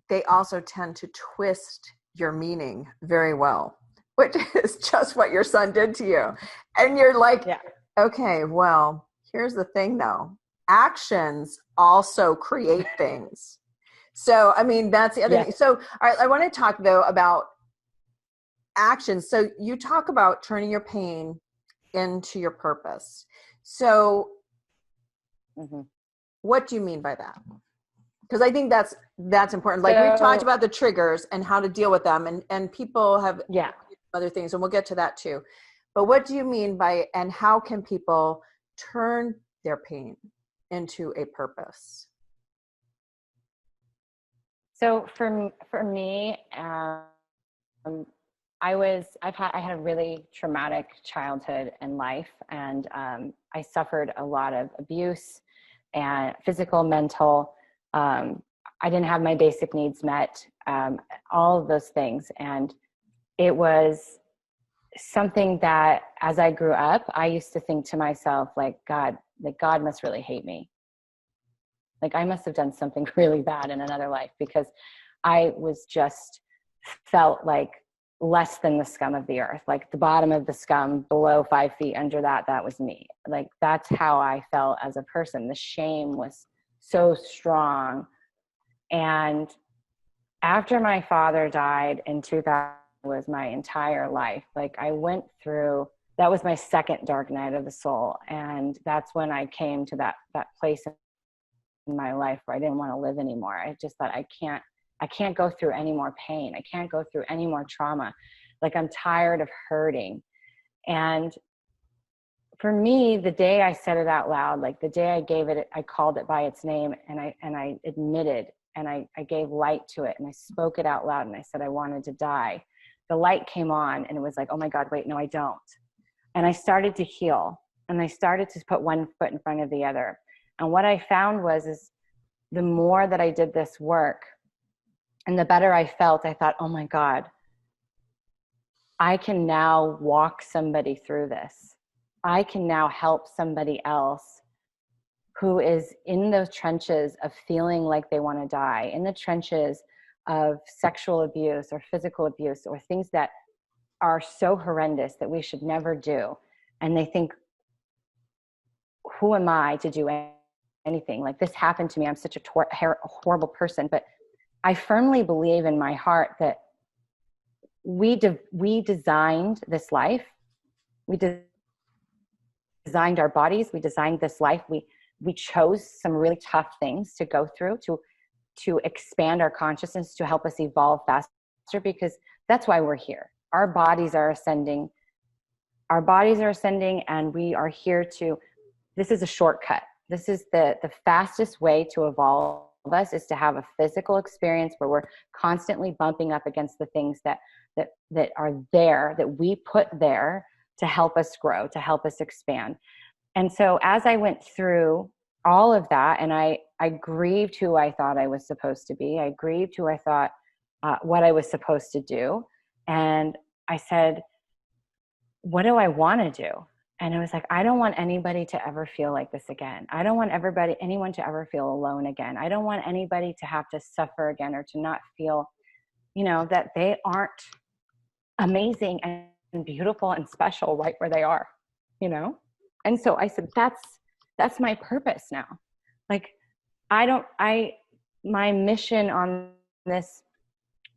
they also tend to twist your meaning very well, which is just what your son did to you. And you're like, okay, well, here's the thing though. Actions also create things. So, I mean, that's the other thing. So, all right, I want to talk though about actions. So you talk about turning your pain into your purpose. So what do you mean by that? Because I think that's important. Like, we've talked about the triggers and how to deal with them, and people have other things, and we'll get to that too. But what do you mean by, and how can people turn their pain into a purpose? So for me, I had a really traumatic childhood and life, and I suffered a lot of abuse and physical, mental. I didn't have my basic needs met, all of those things, and it was something that, as I grew up, I used to think to myself, like God must really hate me. Like I must have done something really bad in another life, because I was just felt like less than the scum of the earth, like the bottom of the scum, below 5 feet under that was me. Like that's how I felt as a person. The shame was so strong. And after my father died in 2000, was my entire life. Like I went through, that was my second dark night of the soul. And that's when I came to that place in my life where I didn't want to live anymore. I just thought, I can't go through any more pain. I can't go through any more trauma. Like I'm tired of hurting. And for me, the day I said it out loud, like the day I gave it, I called it by its name, and I admitted, and I gave light to it, and I spoke it out loud, and I said I wanted to die. The light came on, and it was like, oh my God, wait, no, I don't. And I started to heal, and I started to put one foot in front of the other. And what I found is the more that I did this work, and the better I felt, I thought, oh my God, I can now walk somebody through this. I can now help somebody else who is in those trenches of feeling like they want to die, in the trenches of sexual abuse or physical abuse or things that are so horrendous that we should never do. And they think, who am I to do anything? Like this happened to me. I'm such a horrible person. But I firmly believe in my heart that we designed this life. We designed our bodies. We designed this life. We chose some really tough things to go through to expand our consciousness, to help us evolve faster, because that's why we're here. Our bodies are ascending. And we are here to, this is a shortcut. This is the fastest way to evolve us, is to have a physical experience where we're constantly bumping up against the things that are there, that we put there to help us grow, to help us expand. And so as I went through all of that, and I grieved who I thought I was supposed to be, I grieved who I thought, what I was supposed to do. And I said, what do I want to do? And it was like, I don't want anybody to ever feel like this again. I don't want anyone to ever feel alone again. I don't want anybody to have to suffer again, or to not feel, that they aren't amazing and beautiful and special right where they are, And so I said, that's my purpose now. Like, my mission on this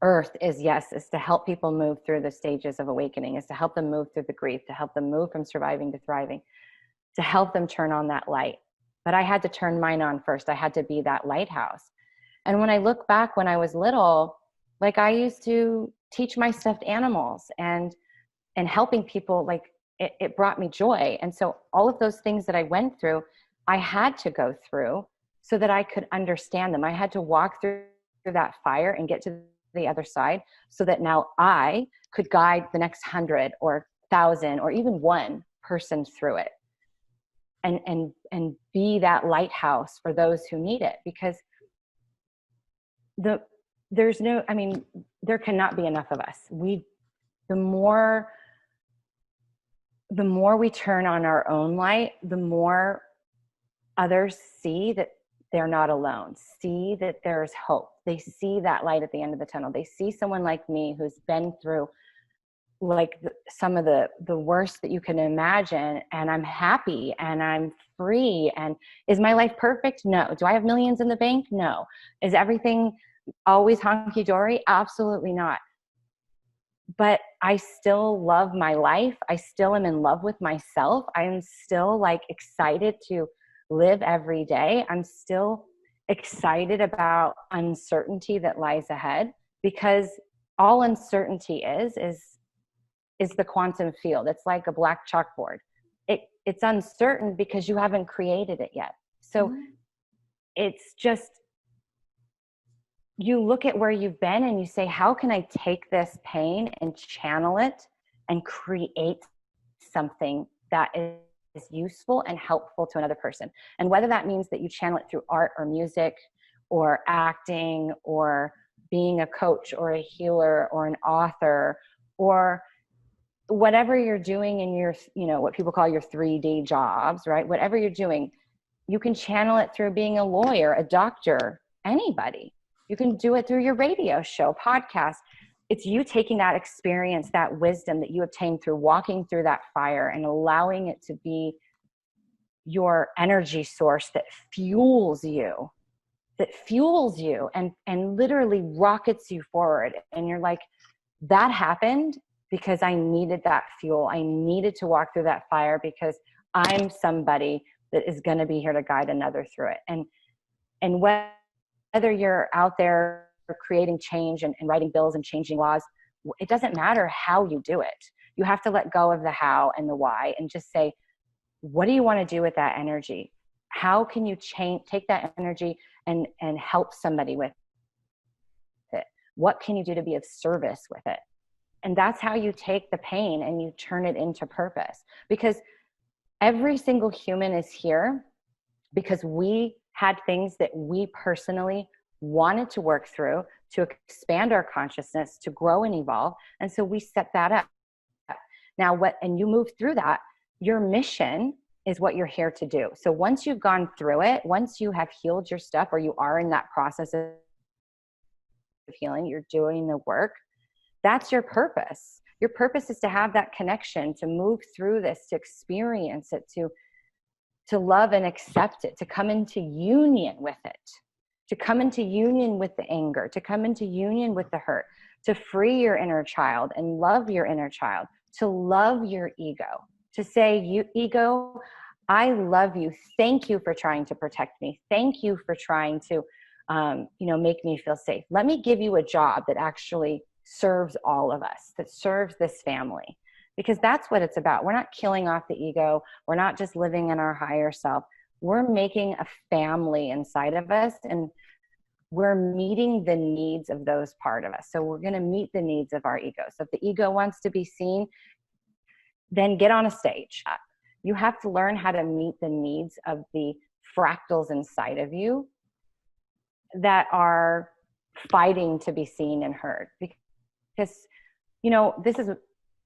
earth is to help people move through the stages of awakening, is to help them move through the grief, to help them move from surviving to thriving, to help them turn on that light. But I had to turn mine on first. I had to be that lighthouse. And when I look back, when I was little, like I used to teach my stuffed animals and helping people, like it brought me joy. And so all of those things that I went through, I had to go through so that I could understand them. I had to walk through that fire and get to the other side, so that now I could guide the next 100 or 1,000 or even one person through it, and be that lighthouse for those who need it. Because there cannot be enough of us. The more we turn on our own light, the more others see that they're not alone, see that there's hope. They see that light at the end of the tunnel. They see someone like me who's been through like some of the worst that you can imagine, and I'm happy and I'm free. And is my life perfect? No. Do I have millions in the bank? No. Is everything always honky-dory? Absolutely not. But I still love my life. I still am in love with myself. I am still like excited to live every day. I'm still excited about uncertainty that lies ahead, because all uncertainty is the quantum field. It's like a black chalkboard. It's uncertain because you haven't created it yet. So it's just you look at where you've been and you say, how can I take this pain and channel it and create something that is useful and helpful to another person? And whether that means that you channel it through art or music or acting or being a coach or a healer or an author or whatever you're doing in your, what people call your 3D jobs, right? Whatever you're doing, you can channel it through being a lawyer, a doctor, anybody. You can do it through your radio show, podcast. It's you taking that experience, that wisdom that you obtained through walking through that fire and allowing it to be your energy source that fuels you and literally rockets you forward. And you're like, that happened because I needed that fuel. I needed to walk through that fire because I'm somebody that is going to be here to guide another through it. And whether you're out there creating change and writing bills and changing laws, it doesn't matter how you do it. You have to let go of the how and the why and just say, what do you want to do with that energy? How can you take that energy and help somebody with it? What can you do to be of service with it? And that's how you take the pain and you turn it into purpose. Because every single human is here because we had things that we personally wanted to work through to expand our consciousness, to grow and evolve. And so we set that up. Now, and you move through that, your mission is what you're here to do. So once you've gone through it, once you have healed your stuff, or you are in that process of healing, you're doing the work, that's your purpose. Your purpose is to have that connection, to move through this, to experience it, to love and accept it, to come into union with it, to come into union with the anger, to come into union with the hurt, to free your inner child and love your inner child, to love your ego, to say, you ego, I love you. Thank you for trying to protect me. Thank you for trying to, make me feel safe. Let me give you a job that actually serves all of us, that serves this family, because that's what it's about. We're not killing off the ego. We're not just living in our higher self. We're making a family inside of us, and we're meeting the needs of those part of us. So we're going to meet the needs of our ego. So if the ego wants to be seen, then get on a stage. You have to learn how to meet the needs of the fractals inside of you that are fighting to be seen and heard. Because, this is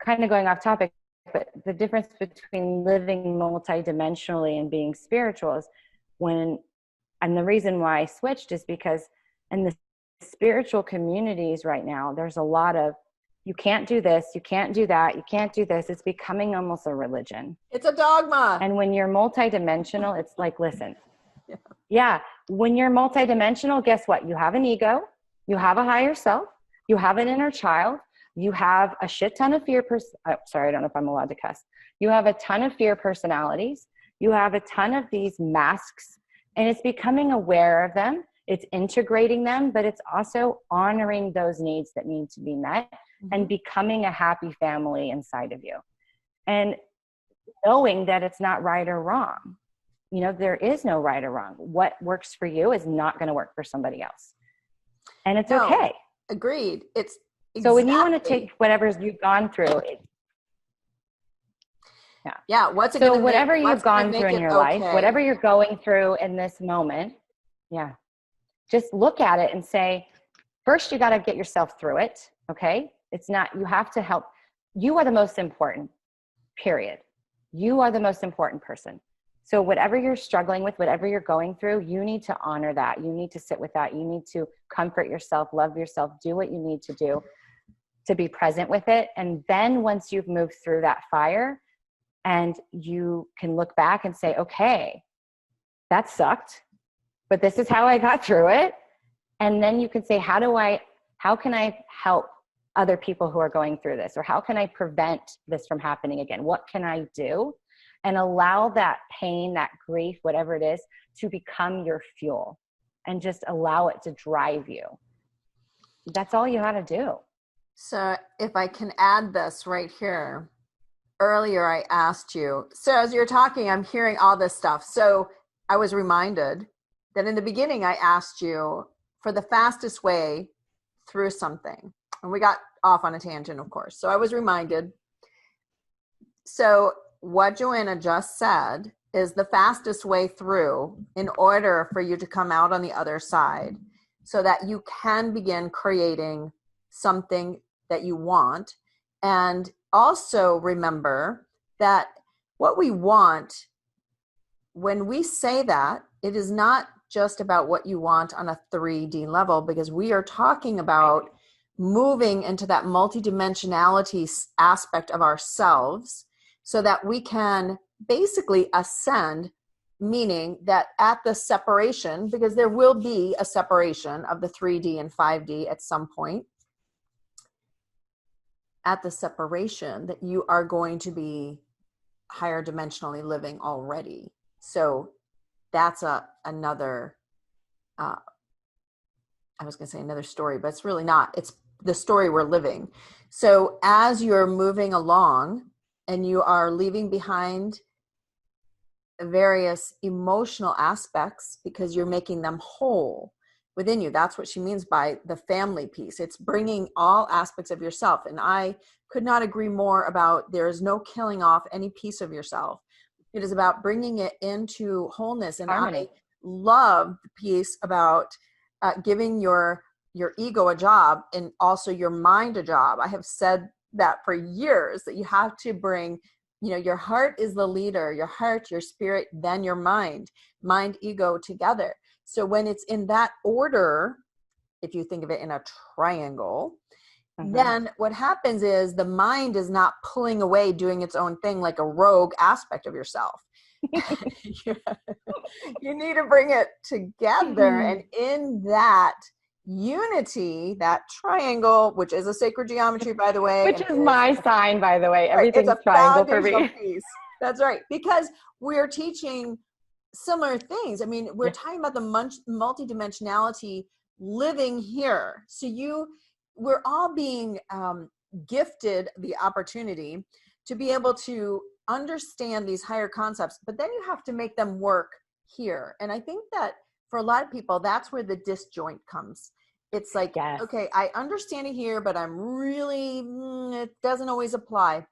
kind of going off topic, but the difference between living multidimensionally and being spiritual is and the reason why I switched is because in the spiritual communities right now, there's a lot of, you can't do this, you can't do that, you can't do this. It's becoming almost a religion. It's a dogma. And when you're multidimensional, it's like, listen, yeah, when you're multidimensional, guess what? You have an ego, you have a higher self, you have an inner child, you have a shit ton of fear. Sorry, I don't know if I'm allowed to cuss. You have a ton of fear personalities. You have a ton of these masks, and it's becoming aware of them. It's integrating them, but it's also honoring those needs that need to be met and becoming a happy family inside of you. And knowing that it's not right or wrong. There is no right or wrong. What works for you is not going to work for somebody else. And it's okay. Agreed. It's exactly. So when you want to take whatever you've gone through, whatever you've gone through in your life, whatever you're going through in this moment, just look at it and say, first, you got to get yourself through it. Okay. It's not, you have to help. You are the most important, period. You are the most important person. So whatever you're struggling with, whatever you're going through, you need to honor that. You need to sit with that. You need to comfort yourself, love yourself, do what you need to do to be present with it. And then once you've moved through that fire and you can look back and say, okay, that sucked, but this is how I got through it. And then you can say, how can I help other people who are going through this? Or how can I prevent this from happening again? What can I do? And allow that pain, that grief, whatever it is, to become your fuel and just allow it to drive you. That's all you got to do. So if I can add this right here, earlier I asked you, so as you're talking, I'm hearing all this stuff. So I was reminded that in the beginning, I asked you for the fastest way through something. And we got off on a tangent, of course. So I was reminded. So what Johanna just said is the fastest way through in order for you to come out on the other side so that you can begin creating something that you want. And also remember that what we want, when we say that, it is not just about what you want on a 3D level, because we are talking about moving into that multidimensionality aspect of ourselves so that we can basically ascend, meaning that at the separation, because there will be a separation of the 3D and 5D at some point, at the separation that you are going to be higher dimensionally living already. So that's another, I was going to say another story, but it's really not. It's the story we're living. So as you're moving along and you are leaving behind various emotional aspects because you're making them whole within you. That's what she means by the family piece. It's bringing all aspects of yourself. And I could not agree more about there is no killing off any piece of yourself. It is about bringing it into wholeness. And Harmony. I love the piece about giving your ego a job and also your mind a job. I have said that for years, that you have to bring, your heart is the leader, your heart, your spirit, then your mind, ego together. So when it's in that order, if you think of it in a triangle, then what happens is the mind is not pulling away, doing its own thing like a rogue aspect of yourself. You need to bring it together. And in that unity, that triangle, which is a sacred geometry, by the way. Which is my sign, by the way. Everything's it's a triangle for me. Piece. That's right. Because we're teaching similar things. I mean, we're talking about the multidimensionality living here. So we're all being gifted the opportunity to be able to understand these higher concepts, but then you have to make them work here. And I think that for a lot of people, that's where the disjoint comes. It's like, okay, I understand it here, but I'm really, it doesn't always apply.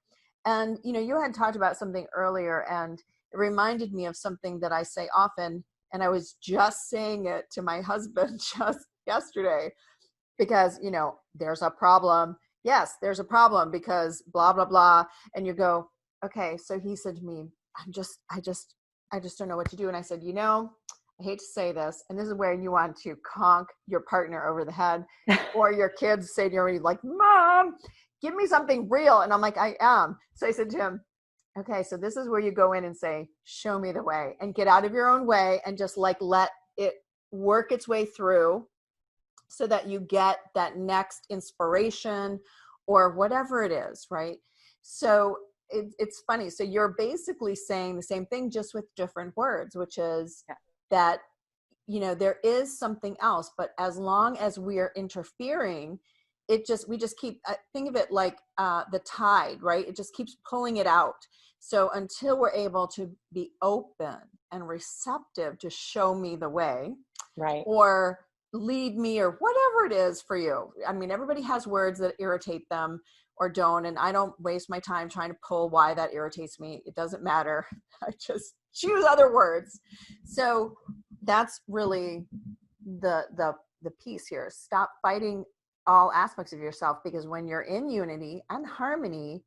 And, you had talked about something earlier, and it reminded me of something that I say often. And I was just saying it to my husband just yesterday, because, there's a problem. Yes, there's a problem because blah, blah, blah. And you go, okay. So he said to me, I just don't know what to do. And I said, I hate to say this, and this is where you want to conk your partner over the head, or your kids say to you, like, Mom, give me something real. And I'm like, I am. So I said to him, okay, so this is where you go in and say, show me the way, and get out of your own way and just like let it work its way through so that you get that next inspiration or whatever it is, right? So it's funny. So you're basically saying the same thing, just with different words, which is that, there is something else, but as long as we are interfering, we just keep, think of it like the tide, right? It just keeps pulling it out. So until we're able to be open and receptive to show me the way, right, or lead me, or whatever it is for you. I mean, everybody has words that irritate them or don't, and I don't waste my time trying to pull why that irritates me. It doesn't matter. I just choose other words. So that's really the piece here. Stop fighting all aspects of yourself, because when you're in unity and harmony,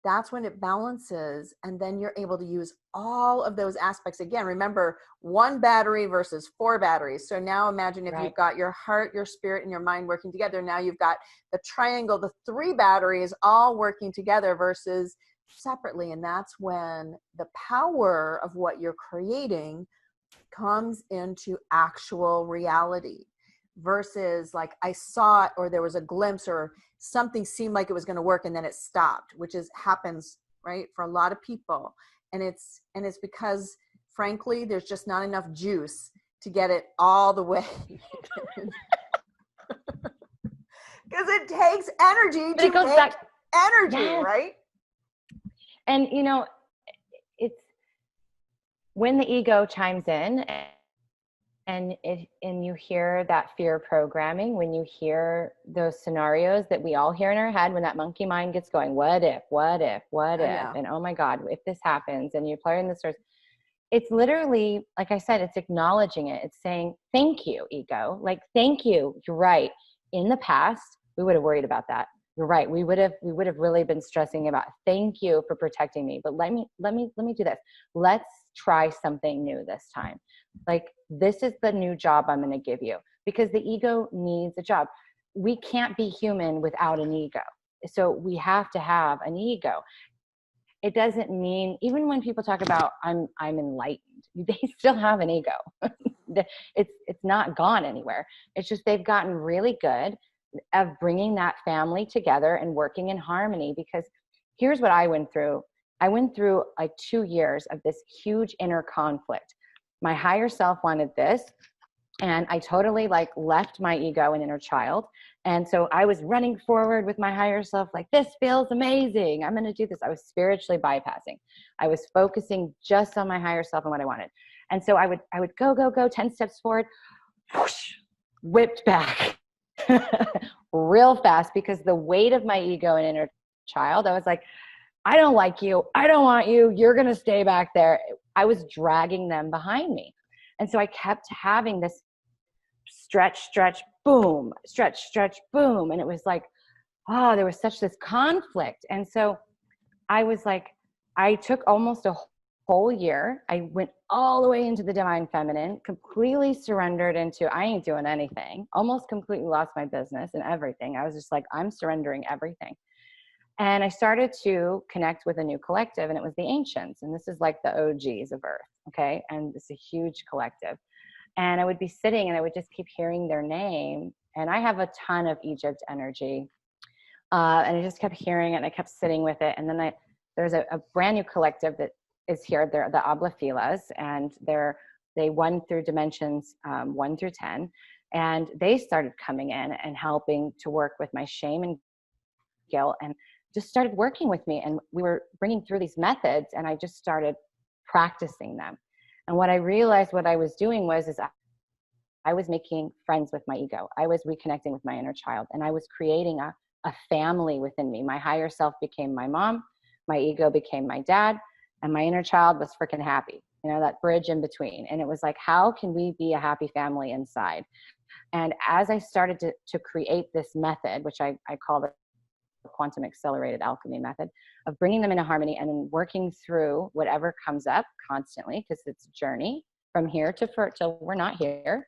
that's when it balances, and then you're able to use all of those aspects. Again, remember, 1 battery versus 4 batteries. So now imagine if you've got your heart, your spirit, and your mind working together. Now you've got the triangle, the 3 batteries all working together versus separately. And that's when the power of what you're creating comes into actual reality, versus like I saw it, or there was a glimpse, or something seemed like it was going to work and then it stopped, which happens, right, for a lot of people. And it's because, frankly, there's just not enough juice to get it all the way. Because it takes energy to make energy, right? And, it's when the ego chimes in and you hear that fear programming, when you hear those scenarios that we all hear in our head, when that monkey mind gets going, what if, Yeah. and oh my God, if this happens, and you're playing the stories, it's literally, like I said, it's acknowledging it. It's saying, thank you, ego. Like, thank you. You're right. In the past, we would have worried about that. You're right. We would have really been stressing about, thank you for protecting me. But let me do this. Let's try something new this time. Like, this is the new job I'm going to give you, because the ego needs a job. We can't be human without an ego. So we have to have an ego. It doesn't mean, even when people talk about I'm enlightened, they still have an ego. It's not gone anywhere. It's just they've gotten really good of bringing that family together and working in harmony. Because here's what I went through. I went through like 2 years of this huge inner conflict. My higher self wanted this, and I totally like left my ego and inner child. And so I was running forward with my higher self, like, this feels amazing. I'm going to do this. I was spiritually bypassing. I was focusing just on my higher self and what I wanted. And so I would go 10 steps forward, whoosh, whipped back real fast, because the weight of my ego and inner child, I was like, I don't like you. I don't want you. You're going to stay back there. I was dragging them behind me. And so I kept having this stretch, boom, stretch, boom. And it was like, oh, there was such this conflict. And so I was like, I took almost a whole year. I went all the way into the divine feminine, completely surrendered into, I ain't doing anything, almost completely lost my business and everything. I was just like, I'm surrendering everything. And I started to connect with a new collective, and it was the Ancients. And this is like the OGs of Earth. Okay. And it's a huge collective. And I would be sitting and I would just keep hearing their name. And I have a ton of Egypt energy. And I just kept hearing it, and I kept sitting with it. And then there's a brand new collective that is here. They're the Ablafilas, and they won through dimensions 1 through 10. And they started coming in and helping to work with my shame and guilt, and just started working with me. And we were bringing through these methods, and I just started practicing them. And what I realized what I was doing was I was making friends with my ego. I was reconnecting with my inner child, and I was creating a family within me. My higher self became my mom, my ego became my dad, and my inner child was freaking happy. You know, that bridge in between. And it was like, how can we be a happy family inside? And as I started to create this method, which I call the quantum accelerated alchemy method, of bringing them into harmony and then working through whatever comes up constantly, because it's a journey from here till we're not here,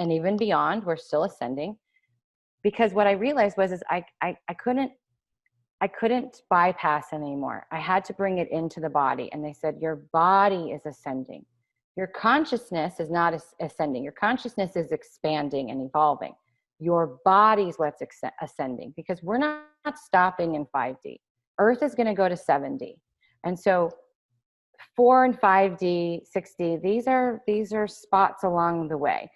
and even beyond, we're still ascending. Because what I realized was I couldn't bypass anymore. I had to bring it into the body. And they said, your body is ascending. Your consciousness is not ascending. Your consciousness is expanding and evolving. Your body is what's ascending, because we're not stopping in 5D. Earth is going to go to 7D. And so 4 and 5D, 6D, these are spots along the way.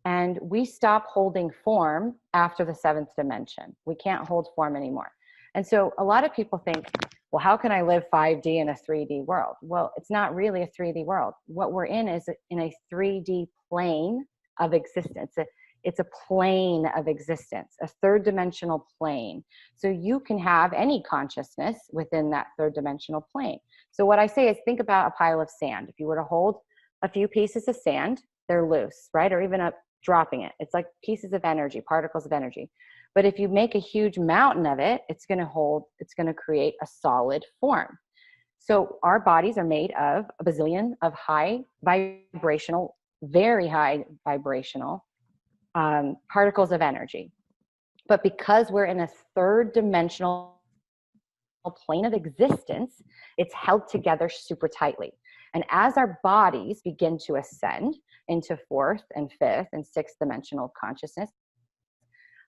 And we stop holding form after the 7th dimension. We can't hold form anymore. And so a lot of people think, well, how can I live 5D in a 3D world? Well, it's not really a 3D world. What we're in is in a 3D plane of existence. It's a plane of existence, a 3rd dimensional plane. So you can have any consciousness within that 3rd dimensional plane. So what I say is, think about a pile of sand. If you were to hold a few pieces of sand, they're loose, right? Or even dropping it. It's like pieces of energy, particles of energy. But if you make a huge mountain of it, it's going to create a solid form. So our bodies are made of a bazillion of high vibrational, very high vibrational particles of energy. But because we're in a 3rd dimensional plane of existence, it's held together super tightly. And as our bodies begin to ascend into 4th and 5th and 6th dimensional consciousness,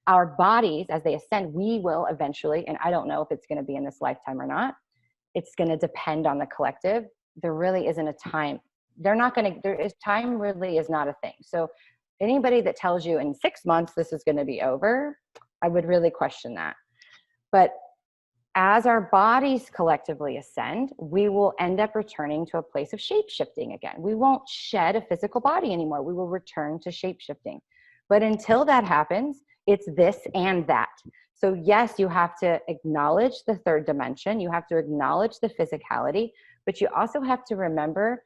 our bodies, as they ascend, we will eventually, and I don't know if it's going to be in this lifetime or not, it's going to depend on the collective. There really isn't a time. Time really is not a thing. So anybody that tells you in 6 months this is going to be over, I would really question that. But as our bodies collectively ascend, we will end up returning to a place of shape-shifting again. We won't shed a physical body anymore. We will return to shape-shifting. But until that happens, it's this and that. So yes, you have to acknowledge the third dimension. You have to acknowledge the physicality, but you also have to remember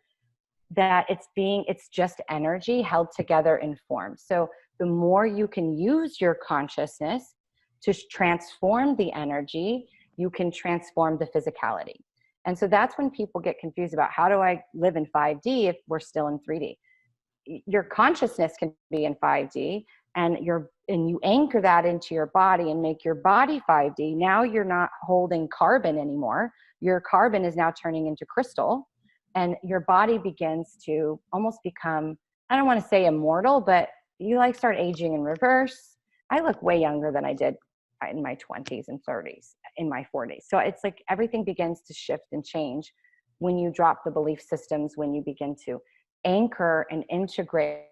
that it's just energy held together in form. So the more you can use your consciousness to transform the energy, you can transform the physicality. And so that's when people get confused about, how do I live in 5D if we're still in 3D? Your consciousness can be in 5D, and you anchor that into your body and make your body 5D. Now you're not holding carbon anymore. Your carbon is now turning into crystal, and your body begins to almost become, I don't want to say immortal, but you like start aging in reverse. I look way younger than I did in my 20s and 30s, in my 40s. So it's like everything begins to shift and change when you drop the belief systems, when you begin to anchor and integrate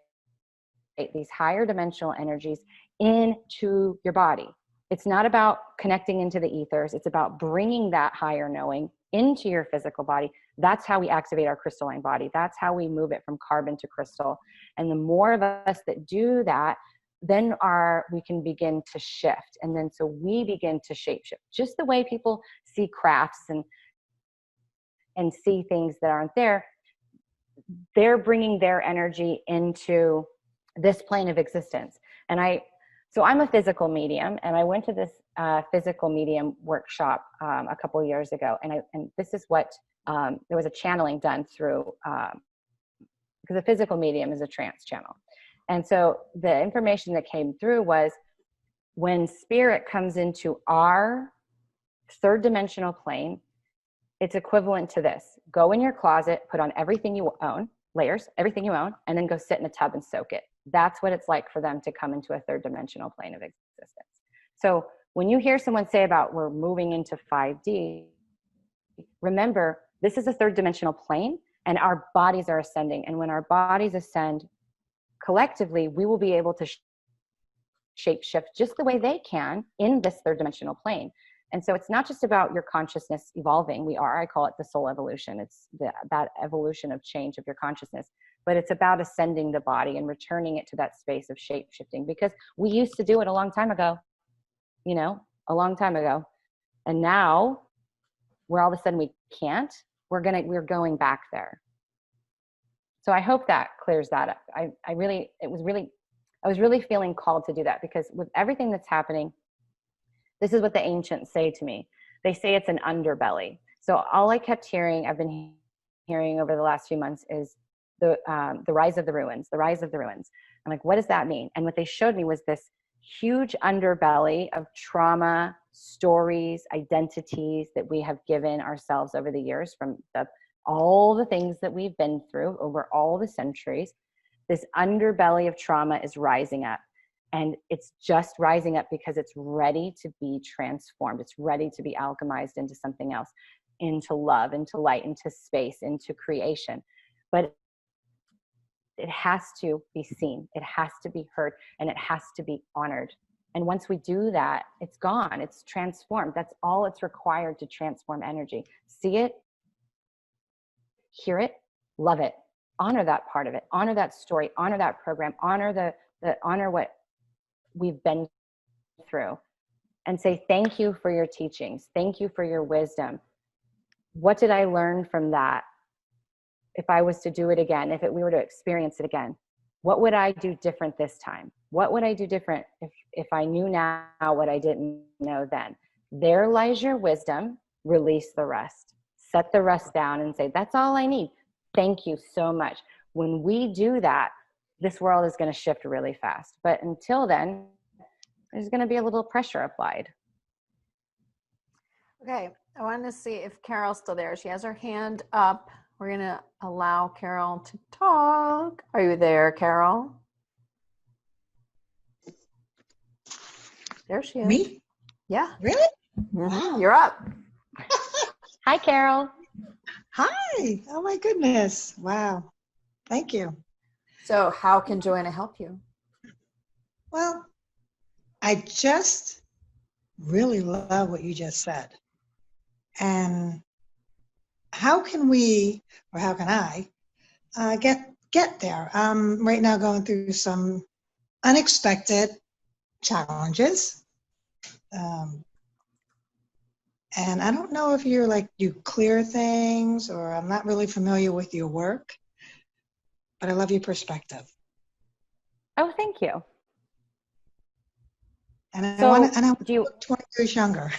these higher dimensional energies into your body. It's not about connecting into the ethers. It's about bringing that higher knowing into your physical body. That's how we activate our crystalline body. That's how we move it from carbon to crystal. And the more of us that do that, then we can begin to shift. And then so we begin to shape shift. Just the way people see crafts and see things that aren't there, they're bringing their energy into this plane of existence. So I'm a physical medium, and I went to this physical medium workshop a couple of years ago. And this is what, there was a channeling done through, because a physical medium is a trance channel. And so the information that came through was, when spirit comes into our third dimensional plane, it's equivalent to this. Go in your closet, put on everything you own, layers, everything you own, and then go sit in a tub and soak it. That's what it's like for them to come into a third dimensional plane of existence. So when you hear someone say about we're moving into 5D, remember, this is a third dimensional plane, and our bodies are ascending. And when our bodies ascend collectively, we will be able to shape shift just the way they can in this third dimensional plane. And so it's not just about your consciousness evolving. I call it the soul evolution. It's that evolution of change of your consciousness, but it's about ascending the body and returning it to that space of shape shifting, because we used to do it a long time ago, a long time ago. And now where all of a sudden we can't, we're going back there. So I hope that clears that up. I was really feeling called to do that, because with everything that's happening, this is what the ancients say to me. They say it's an underbelly. So all I kept hearing, I've been hearing over the last few months, is the rise of the ruins, the rise of the ruins. I'm like, what does that mean? And what they showed me was this huge underbelly of trauma, stories, identities that we have given ourselves over the years, from all the things that we've been through over all the centuries. This underbelly of trauma is rising up. And it's just rising up because it's ready to be transformed. It's ready to be alchemized into something else, into love, into light, into space, into creation. But it has to be seen, it has to be heard, and it has to be honored. And once we do that, it's gone, it's transformed. That's all it's required to transform energy. See it, hear it, love it, honor that part of it, honor that story, honor that program, honor honor what we've been through, and say, thank you for your teachings. Thank you for your wisdom. What did I learn from that? If I was to do it again, we were to experience it again, what would I do different this time? What would I do different if I knew now what I didn't know then? There lies your wisdom. Release the rest. Set the rest down and say, that's all I need. Thank you so much. When we do that, this world is going to shift really fast. But until then, there's going to be a little pressure applied. Okay, I want to see if Carol's still there. She has her hand up. We're going to allow Carol to talk. Are you there, Carol? There she is. Me? Yeah. Really? Mm-hmm. You're up. Hi, Carol. Hi. Oh my goodness. Wow. Thank you. So how can Johanna help you? Well, I just really love what you just said. And how can we, or how can I, get there? I'm right now going through some unexpected challenges. And I don't know if you're like, you clear things, or I'm not really familiar with your work, but I love your perspective. Oh, thank you. And I So want to do you look 20 years younger.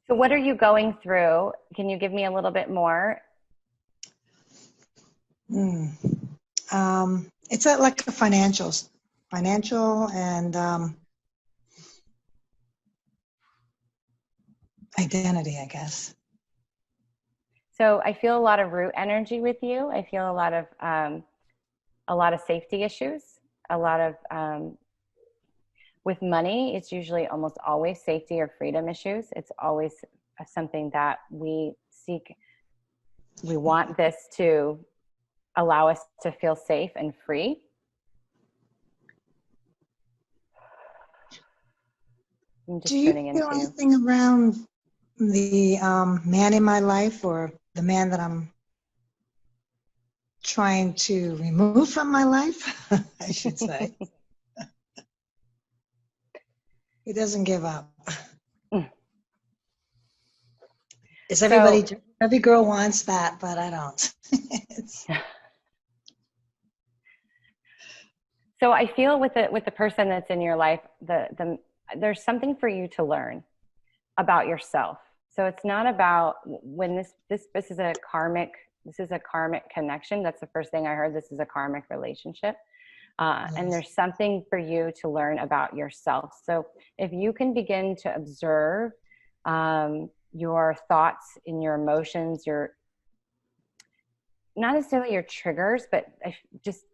So what are you going through? Can you give me a little bit more? It's like a financial and identity, I guess. So I feel a lot of root energy with you. I feel a lot of safety issues, a lot of with money, it's usually almost always safety or freedom issues. It's always something that we seek. We want this to allow us to feel safe and free. I'm just Do you turning feel into you. anything around the man in my life, or the man that I'm trying to remove from my life, I should say? He doesn't give up. Is everybody, every girl wants that, but I don't. So I feel with the person that's in your life, there's something for you to learn about yourself. So it's not about when this is a karmic connection. That's the first thing I heard. This is a karmic relationship. Yes. And there's something for you to learn about yourself. So if you can begin to observe your thoughts and your emotions, not necessarily your triggers, but just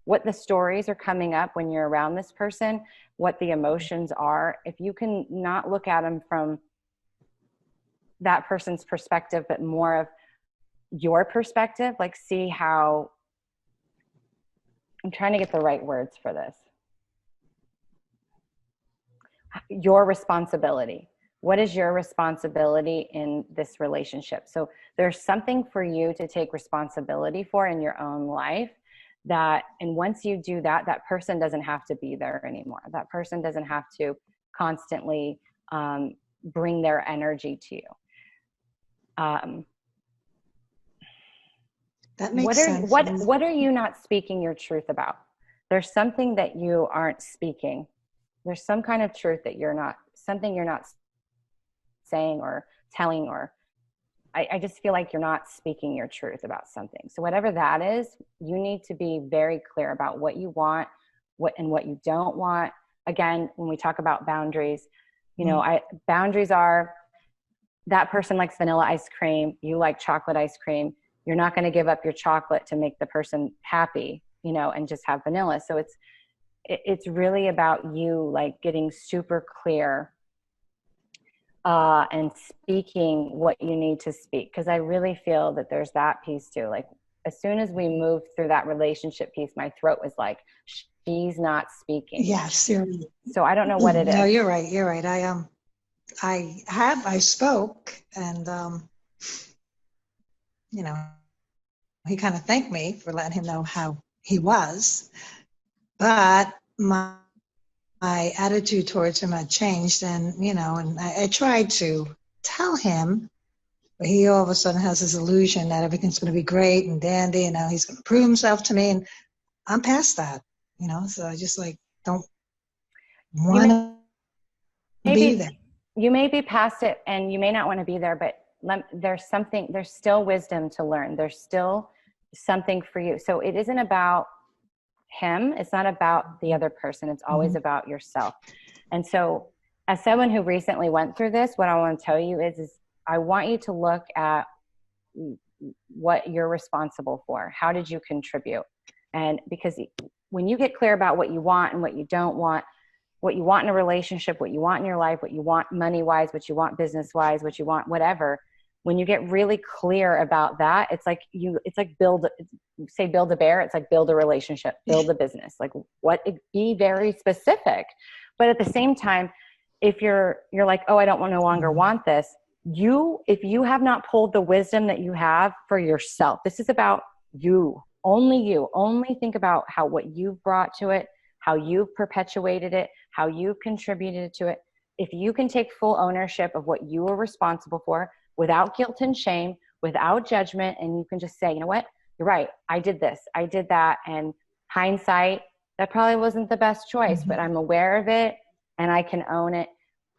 what the stories are coming up when you're around this person, what the emotions are. If you can not look at them from that person's perspective, but more of your perspective, like see how, I'm trying to get the right words for this. Your responsibility. What is your responsibility in this relationship? So there's something for you to take responsibility for in your own life. And once you do that, that person doesn't have to be there anymore. That person doesn't have to constantly bring their energy to you. That makes sense. What are you not speaking your truth about? There's something that you aren't speaking. There's some kind of truth that something you're not saying or telling, or I just feel like you're not speaking your truth about something. So whatever that is, you need to be very clear about what you want, what you don't want. Again, when we talk about boundaries, boundaries are, that person likes vanilla ice cream, you like chocolate ice cream. You're not going to give up your chocolate to make the person happy, and just have vanilla. So it's really about you like getting super clear and speaking what you need to speak. Because I really feel that there's that piece too. Like as soon as we moved through that relationship piece, my throat was like, she's not speaking. Yes. So I don't know what it is. No, you're right. You're right. I spoke, and he kind of thanked me for letting him know how he was, but my attitude towards him had changed, and and I tried to tell him, but he all of a sudden has this illusion that everything's going to be great and dandy, and he's going to prove himself to me, and I'm past that, so I just like don't want to be there. You may be past it and you may not want to be there, but there's still wisdom to learn. There's still something for you. So it isn't about him. It's not about the other person. It's always about yourself. And so as someone who recently went through this, what I want to tell you is I want you to look at what you're responsible for. How did you contribute? And because when you get clear about what you want and what you don't want, what you want in a relationship, what you want in your life, what you want money-wise, what you want business-wise, what you want whatever, when you get really clear about that, it's like build a bear. It's like build a relationship, build a business. Like be very specific. But at the same time, if you're like, oh, I don't no longer want this, if you have not pulled the wisdom that you have for yourself, this is about you, only think about what you've brought to it, how you've perpetuated it, how you've contributed to it. If you can take full ownership of what you are responsible for without guilt and shame, without judgment, and you can just say, you know what, you're right, I did this, I did that, and hindsight, that probably wasn't the best choice, but I'm aware of it and I can own it.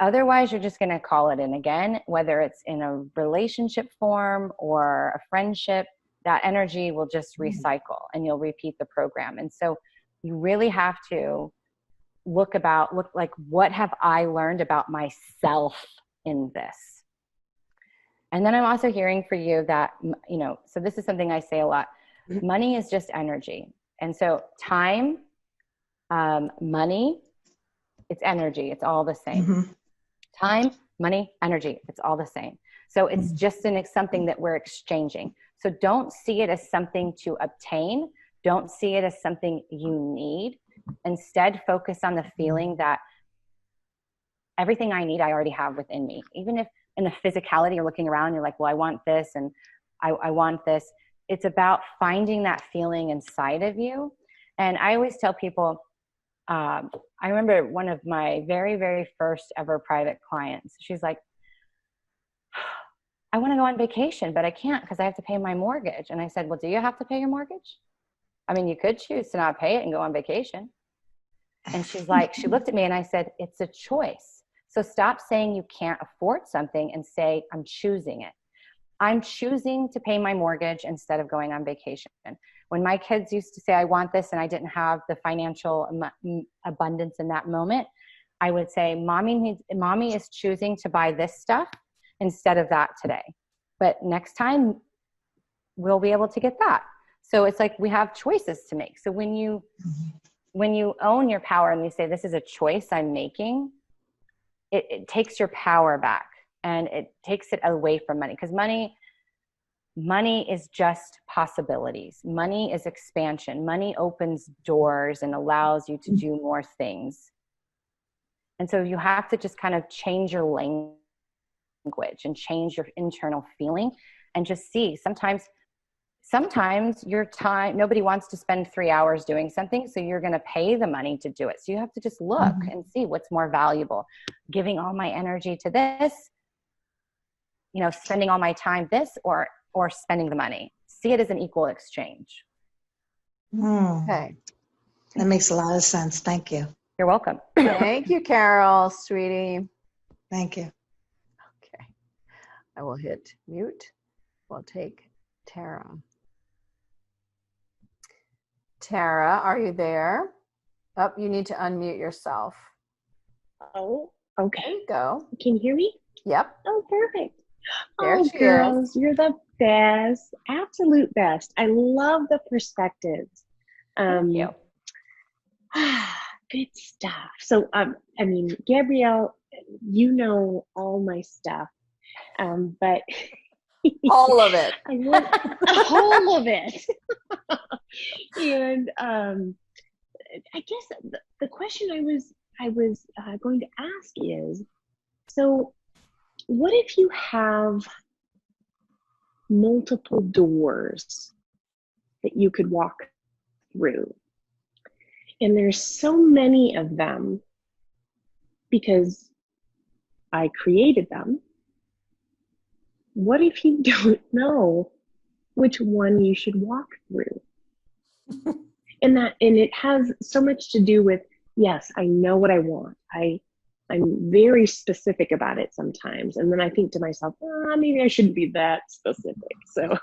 Otherwise, you're just going to call it in again, whether it's in a relationship form or a friendship, that energy will just recycle and you'll repeat the program. And so you really have to look like, what have I learned about myself in this? And then I'm also hearing for you that, so this is something I say a lot. Money is just energy. And so time, money, it's energy. It's all the same. Time, money, energy, it's all the same. So it's just something that we're exchanging. So don't see it as something to obtain. Don't see it as something you need. Instead, focus on the feeling that everything I need, I already have within me. Even if in the physicality you're looking around, you're like, well, I want this and I want this. It's about finding that feeling inside of you. And I always tell people, I remember one of my very, very first ever private clients. She's like, I want to go on vacation, but I can't because I have to pay my mortgage. And I said, well, do you have to pay your mortgage? I mean, you could choose to not pay it and go on vacation. And she's like, she looked at me and I said, it's a choice. So stop saying you can't afford something and say, I'm choosing it. I'm choosing to pay my mortgage instead of going on vacation. When my kids used to say, I want this, and I didn't have the financial abundance in that moment, I would say, mommy is choosing to buy this stuff instead of that today. But next time we'll be able to get that. So it's like we have choices to make. So when you own your power and you say, this is a choice I'm making, it takes your power back and it takes it away from money. Because money is just possibilities. Money is expansion. Money opens doors and allows you to do more things. And so you have to just kind of change your language and change your internal feeling and just see. Sometimes your time, nobody wants to spend 3 hours doing something, so you're going to pay the money to do it. So you have to just look and see what's more valuable. Giving all my energy to this, spending all my time this, or spending the money. See it as an equal exchange. Okay. That makes a lot of sense. Thank you. You're welcome. Thank you, Carol, sweetie. Thank you. Okay. I will hit mute. We'll take Tara. Tara, are you there? Oh, you need to unmute yourself. Oh, okay. There you go. Can you hear me? Yep. Oh, perfect. There she girls, is. You're the best. Absolute best. I love the perspectives. Thank you. Good stuff. So, Gabrielle, you know all my stuff, but All of it. I want all of it. And I guess the question I was going to ask is, so what if you have multiple doors that you could walk through? And there's so many of them because I created them. What if you don't know which one you should walk through? And it has so much to do with, yes, I know what I want. I'm very specific about it sometimes. And then I think to myself, maybe I shouldn't be that specific. So,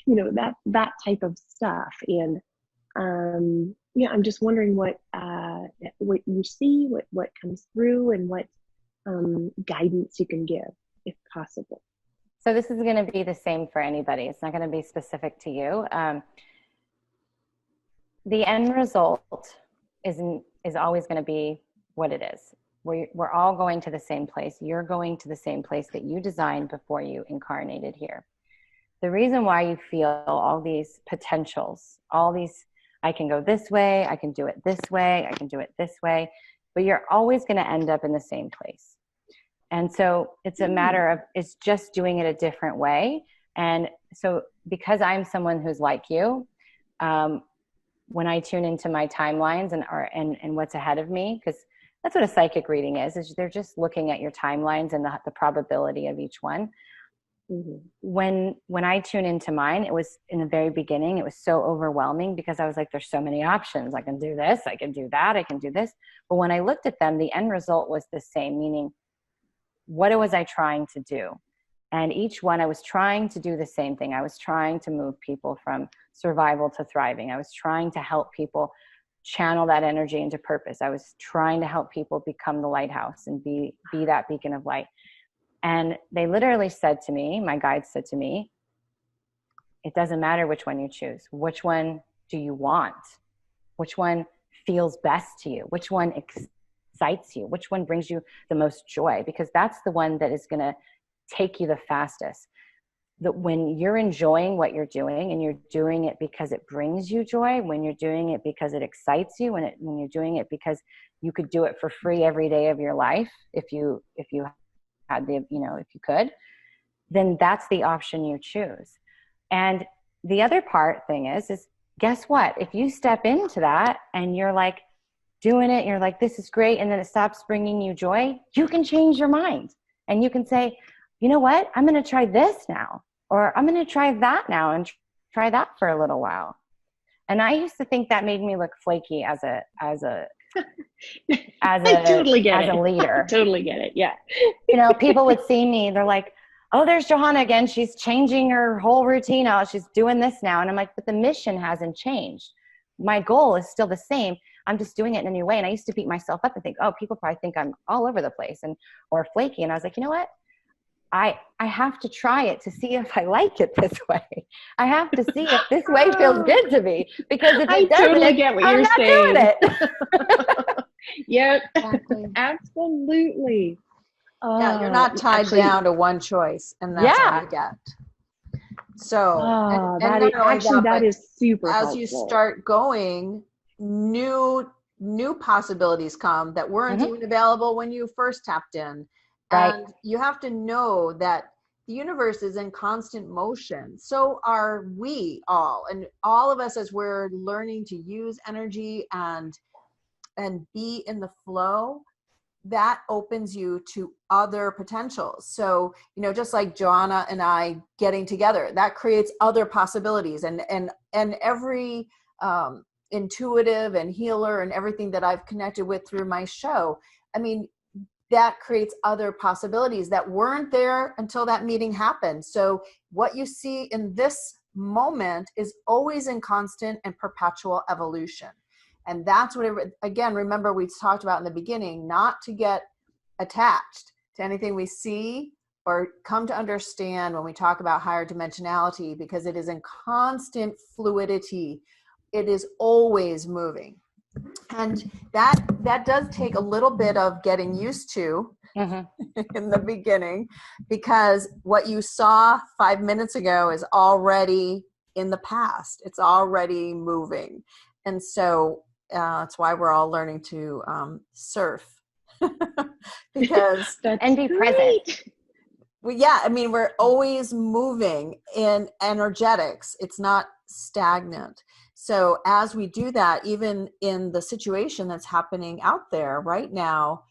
that type of stuff. And I'm just wondering what you see, what comes through, and what guidance you can give, if possible. So this is going to be the same for anybody. It's not going to be specific to you. The end result is always going to be what it is. We're all going to the same place. You're going to the same place that you designed before you incarnated here. The reason why you feel all these potentials, all these, I can go this way, I can do it this way, I can do it this way, but you're always going to end up in the same place. And so it's a matter of, it's just doing it a different way. And so because I'm someone who's like you, when I tune into my timelines and what's ahead of me, because that's what a psychic reading is they're just looking at your timelines and the probability of each one. Mm-hmm. When I tune into mine, it was in the very beginning, it was so overwhelming because I was like, there's so many options. I can do this, I can do that, I can do this. But when I looked at them, the end result was the same, meaning what was I trying to do? And each one, I was trying to do the same thing. I was trying to move people from survival to thriving. I was trying to help people channel that energy into purpose. I was trying to help people become the lighthouse and be that beacon of light. And they literally said to me, my guides said to me, it doesn't matter which one you choose. Which one do you want? Which one feels best to you? Which one excites you? Which one brings you the most joy? Because that's the one that is going to take you the fastest. That when you're enjoying what you're doing and you're doing it because it brings you joy, when you're doing it because it excites you, when you're doing it because you could do it for free every day of your life, if you had the, if you could, then that's the option you choose. And the other thing is guess what? If you step into that and you're like doing it, you're like, this is great. And then it stops bringing you joy, you can change your mind and you can say, you know what? I'm going to try this now, or I'm going to try that now and try that for a little while. And I used to think that made me look flaky as a totally get a leader. Totally get it. Yeah. People would see me, they're like, oh, there's Johanna again. She's changing her whole routine out. She's doing this now. And I'm like, but the mission hasn't changed. My goal is still the same. I'm just doing it in a new way. And I used to beat myself up and think, oh, people probably think I'm all over the place or flaky. And I was like, you know what? I have to try it to see if I like it this way. I have to see if this way feels good to me, because if it doesn't, totally get what I'm you're not saying. doing it. Yep. Exactly. Absolutely. Yeah, you're not tied down to one choice, and that's all you get. So, that is super as helpful. you start going, new possibilities come that weren't even available when you first tapped in. Right. And you have to know that the universe is in constant motion. So are we all. And all of us, as we're learning to use energy and be in the flow, that opens you to other potentials. So, just like Johanna and I getting together, that creates other possibilities. And every intuitive and healer and everything that I've connected with through my show, that creates other possibilities that weren't there until that meeting happened. So what you see in this moment is always in constant and perpetual evolution. And that's what, again, remember we talked about in the beginning, not to get attached to anything we see or come to understand when we talk about higher dimensionality, because it is in constant fluidity. It is always moving. And that does take a little bit of getting used to in the beginning, because what you saw 5 minutes ago is already in the past. It's already moving. And so that's why we're all learning to surf because and be present. We're always moving in energetics. It's not stagnant. So as we do that, even in the situation that's happening out there right now,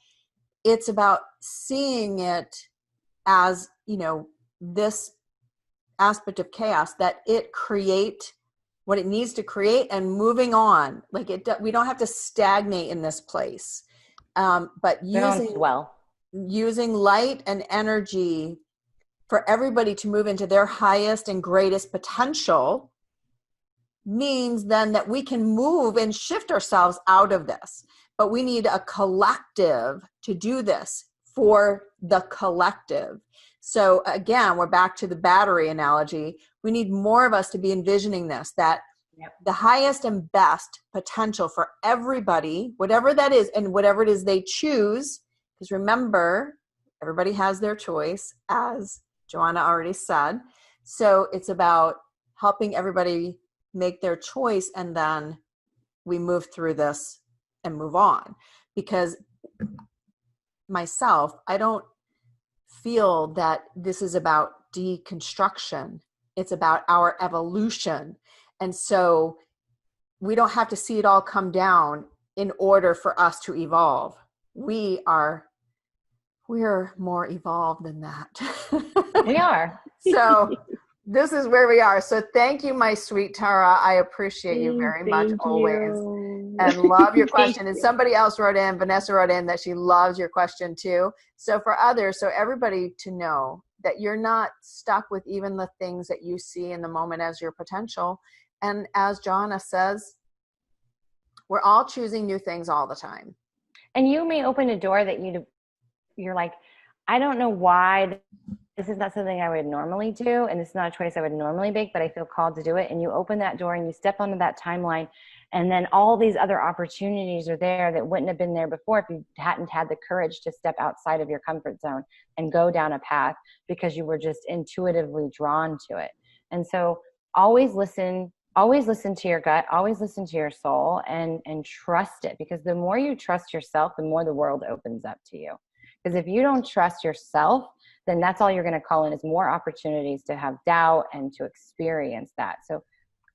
it's about seeing it as, this aspect of chaos, that it create what it needs to create and moving on. Like we don't have to stagnate in this place, but using light and energy for everybody to move into their highest and greatest potential means then that we can move and shift ourselves out of this. But we need a collective to do this for the collective. So again, we're back to the battery analogy. We need more of us to be envisioning this, that the highest and best potential for everybody, whatever that is, and whatever it is they choose, because remember, everybody has their choice, as Johanna already said. So it's about helping everybody make their choice, and then we move through this and move on, because myself, I don't feel that this is about deconstruction. It's about our evolution. And so we don't have to see it all come down in order for us to evolve. We're more evolved than that. We are. So this is where we are. So thank you, my sweet Tara. I appreciate you very much Thank always. you. And love your Thank question. And you. somebody else wrote in, Vanessa wrote in, that she loves your question too. So for others, so everybody to know that you're not stuck with even the things that you see in the moment as your potential. And as Johanna says, we're all choosing new things all the time. And you may open a door that you're like, I don't know why this is not something I would normally do, and it's not a choice I would normally make, but I feel called to do it. And you open that door and you step onto that timeline, and then all these other opportunities are there that wouldn't have been there before if you hadn't had the courage to step outside of your comfort zone and go down a path because you were just intuitively drawn to it. And so always listen to your gut, always listen to your soul, and trust it, because the more you trust yourself, the more the world opens up to you. Because if you don't trust yourself, then that's all you're going to call in, is more opportunities to have doubt and to experience that. So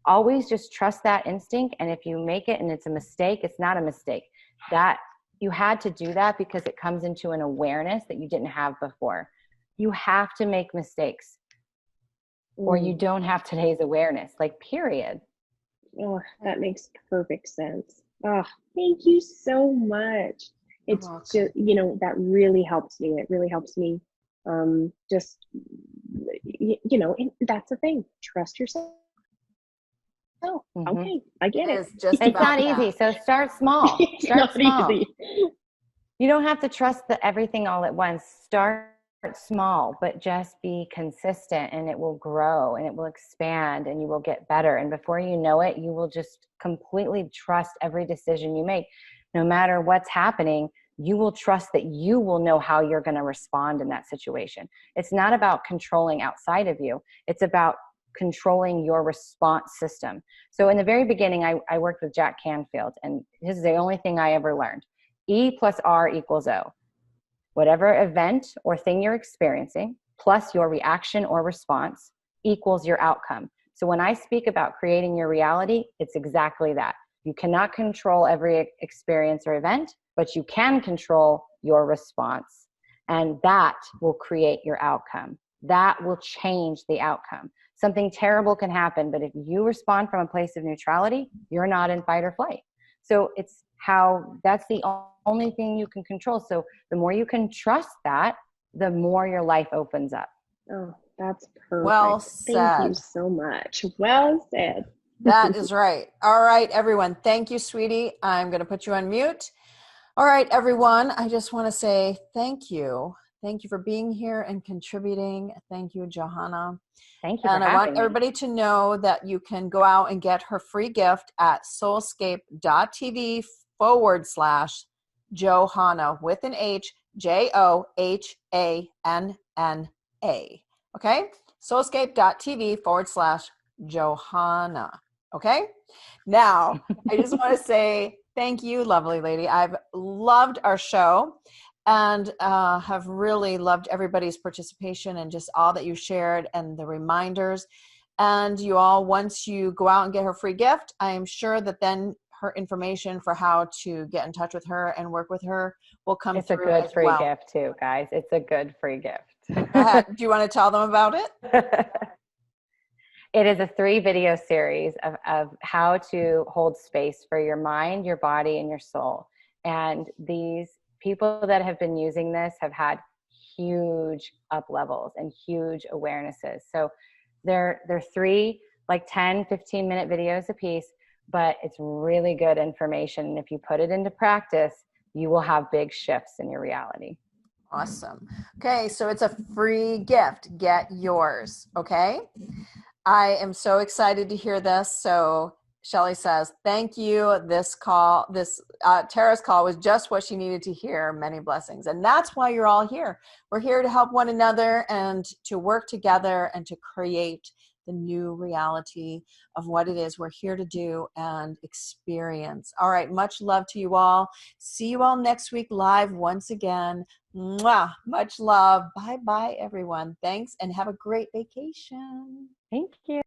always just trust that instinct. And if you make it and it's a mistake, it's not a mistake. That you had to do that because it comes into an awareness that you didn't have before. You have to make mistakes, or you don't have today's awareness, like, period. Oh, that makes perfect sense. Oh, thank you so much. It's just, that really helps me. It really helps me. Just, and that's the thing. Trust yourself. Oh, okay. I get it. It's not easy. So start small. Start small. Easy. You don't have to trust everything all at once. Start small, but just be consistent, and it will grow and it will expand and you will get better. And before you know it, you will just completely trust every decision you make. No matter what's happening, you will trust that you will know how you're going to respond in that situation. It's not about controlling outside of you. It's about controlling your response system. So in the very beginning, I worked with Jack Canfield, and this is the only thing I ever learned. E plus R equals O. Whatever event or thing you're experiencing plus your reaction or response equals your outcome. So when I speak about creating your reality, it's exactly that. You cannot control every experience or event, but you can control your response. And that will create your outcome. That will change the outcome. Something terrible can happen, but if you respond from a place of neutrality, you're not in fight or flight. So that's the only thing you can control. So the more you can trust that, the more your life opens up. Oh, that's perfect. Well said. Thank you so much. Well said. That is right. All right, everyone. Thank you, sweetie. I'm going to put you on mute. All right, everyone. I just want to say thank you. Thank you for being here and contributing. Thank you, Johanna. Thank you. And I want everybody to know that you can go out and get her free gift at soulscape.tv/Johanna with an H, JOHANNA. Okay? Soulscape.tv/Johanna. Okay? Now, I just want to say thank you, lovely lady. I've loved our show and have really loved everybody's participation and just all that you shared and the reminders. And you all, once you go out and get her free gift, I am sure that then her information for how to get in touch with her and work with her will come through. It's a good free gift too, guys. It's a good free gift. Do you want to tell them about it? It is a 3-video series of how to hold space for your mind, your body, and your soul. And these people that have been using this have had huge up levels and huge awarenesses. So they're 3 like 10, 15-minute videos a piece, but it's really good information. And if you put it into practice, you will have big shifts in your reality. Awesome. Okay, so it's a free gift. Get yours, okay? I am so excited to hear this. So Shelley says, thank you. Tara's call was just what she needed to hear. Many blessings. And that's why you're all here. We're here to help one another and to work together and to create the new reality of what it is we're here to do and experience. All right, much love to you all. See you all next week live once again. Mwah, much love. Bye bye, everyone. Thanks, and have a great vacation. Thank you.